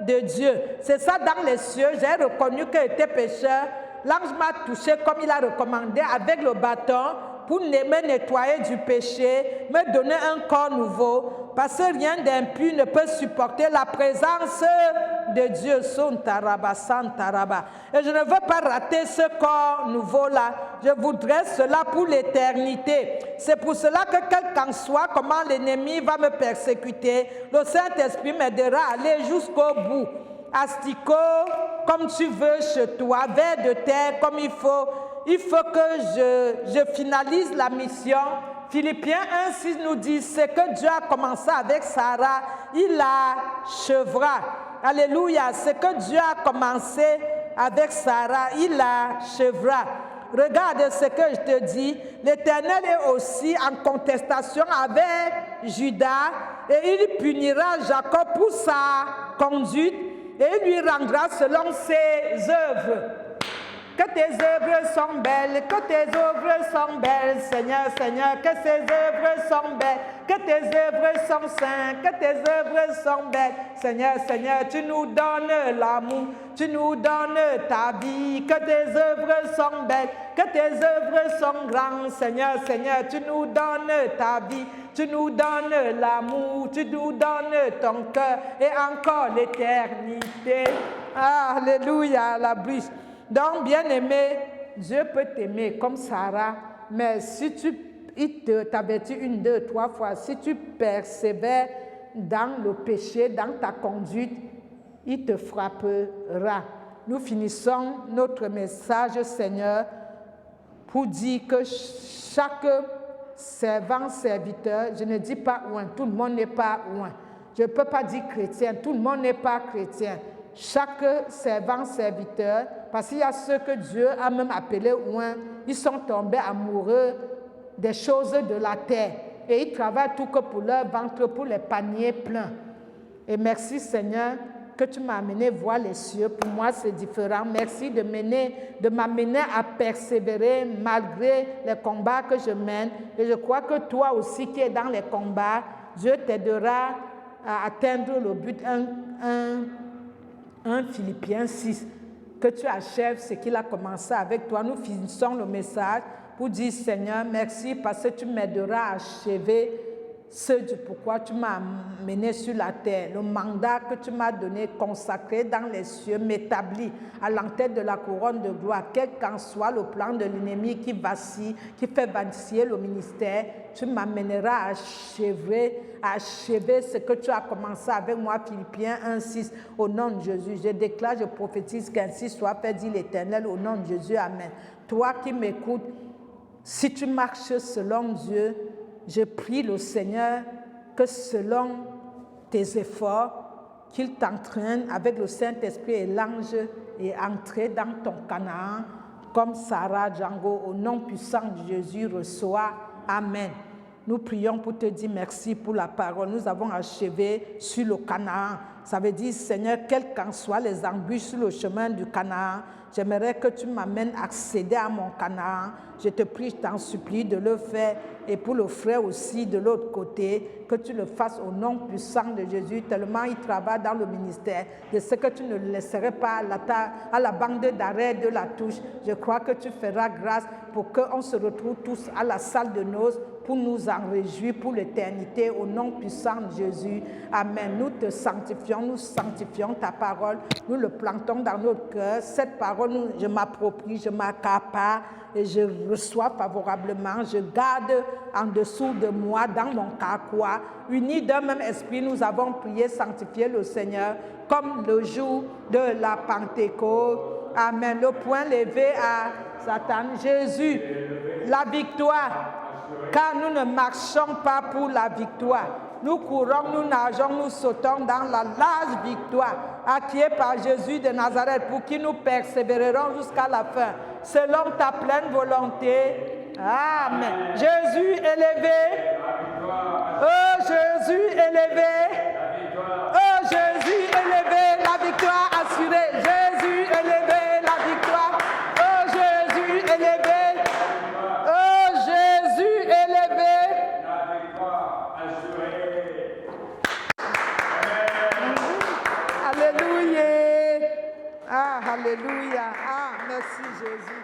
de Dieu. C'est ça dans les cieux. J'ai reconnu que j'étais pécheur. L'ange m'a touché comme il a recommandé avec le bâton pour me nettoyer du péché, me donner un corps nouveau, parce que rien d'impur ne peut supporter la présence de Dieu. Santaraba, Santaraba. Et je ne veux pas rater ce corps nouveau-là. Je voudrais cela pour l'éternité. C'est pour cela que quel qu'en soit comment l'ennemi va me persécuter, le Saint-Esprit m'aidera à aller jusqu'au bout. Asticot, comme tu veux chez toi, vers de terre comme il faut. Il faut que je finalise la mission. Philippiens 1,6 nous dit, c'est que Dieu a commencé avec Sarah, il l'achèvera. Alléluia, c'est que Dieu a commencé avec Sarah, il l'achèvera. Regarde ce que je te dis, l'Éternel est aussi en contestation avec Judas et il punira Jacob pour sa conduite et il lui rendra selon ses œuvres. que tes œuvres sont belles, que tes œuvres sont belles, Seigneur, Seigneur, que ces œuvres sont belles, que tes œuvres sont saintes, que tes œuvres sont belles, Seigneur, Seigneur, tu nous donnes l'amour, tu nous donnes ta vie, que tes œuvres sont belles, que tes œuvres sont grandes, Seigneur, Seigneur, tu nous donnes ta vie, tu nous donnes l'amour, tu nous donnes ton cœur et encore l'éternité. Alléluia, la brise. Donc, bien-aimé, Dieu peut t'aimer comme Sarah, mais si il t'avertit 1, 2, 3 fois, si tu persévères dans le péché, dans ta conduite, il te frappera. Nous finissons notre message, Seigneur, pour dire que chaque servant, serviteur, je ne dis pas ouin, tout le monde n'est pas ouin. Je ne peux pas dire chrétien, tout le monde n'est pas chrétien. Chaque servant, serviteur, parce qu'il y a ceux que Dieu a même appelés ouin, ils sont tombés amoureux des choses de la terre et ils travaillent tout que pour leur ventre, pour les paniers pleins. Et merci Seigneur que tu m'as amené voir les cieux. Pour moi, c'est différent. Merci de m'amener à persévérer malgré les combats que je mène. Et je crois que toi aussi qui es dans les combats, Dieu t'aidera à atteindre le but. 1 Philippiens 6, que tu achèves ce qu'il a commencé avec toi. Nous finissons le message pour dire Seigneur, merci parce que tu m'aideras à achever ce du pourquoi tu m'as amené sur la terre. Le mandat que tu m'as donné, consacré dans les cieux, m'établit à l'entête de la couronne de gloire. Quel qu'en soit le plan de l'ennemi qui vacille, qui fait vaciller le ministère, tu m'amèneras à achever ce que tu as commencé avec moi. Philippiens 1,6. Au nom de Jésus, je déclare, je prophétise qu'ainsi soit fait, dit l'Éternel, au nom de Jésus. Amen. Toi qui m'écoutes, si tu marches selon Dieu, je prie le Seigneur que selon tes efforts, qu'il t'entraîne avec le Saint-Esprit et l'ange et entrer dans ton Canaan comme Sarah Django. Au nom puissant de Jésus, reçois. Amen. Nous prions pour te dire merci pour la parole. Nous avons achevé sur le Canaan. Ça veut dire, Seigneur, quelles qu'en soient les embûches sur le chemin du Canaan, j'aimerais que tu m'amènes à accéder à mon Canaan. Je te prie, je t'en supplie de le faire. Et pour le frère aussi de l'autre côté, que tu le fasses au nom puissant de Jésus, tellement il travaille dans le ministère. De ce que tu ne le laisserais pas à la bande d'arrêt de la touche. Je crois que tu feras grâce pour qu'on se retrouve tous à la salle de noces pour nous en réjouir pour l'éternité, au nom puissant de Jésus. Amen. Nous te sanctifions, nous sanctifions ta parole, nous le plantons dans notre cœur. Cette parole, je m'approprie, je m'accapare et je reçois favorablement. Je garde en dessous de moi, dans mon carquois. Unis d'un même esprit, nous avons prié, sanctifié le Seigneur, comme le jour de la Pentecôte. Amen. Le poing levé à Satan. Jésus, la victoire. Car nous ne marchons pas pour la victoire. Nous courons, nous nageons, nous sautons dans la large victoire acquise par Jésus de Nazareth, pour qui nous persévérerons jusqu'à la fin, selon ta pleine volonté. Amen. Jésus élevé. Oh Jésus élevé. Oh Jésus élevé. La victoire assurée. Jésus élevé. La victoire. Oh Jésus élevé. Alléluia. Ah, alléluia. Ah, merci Jésus.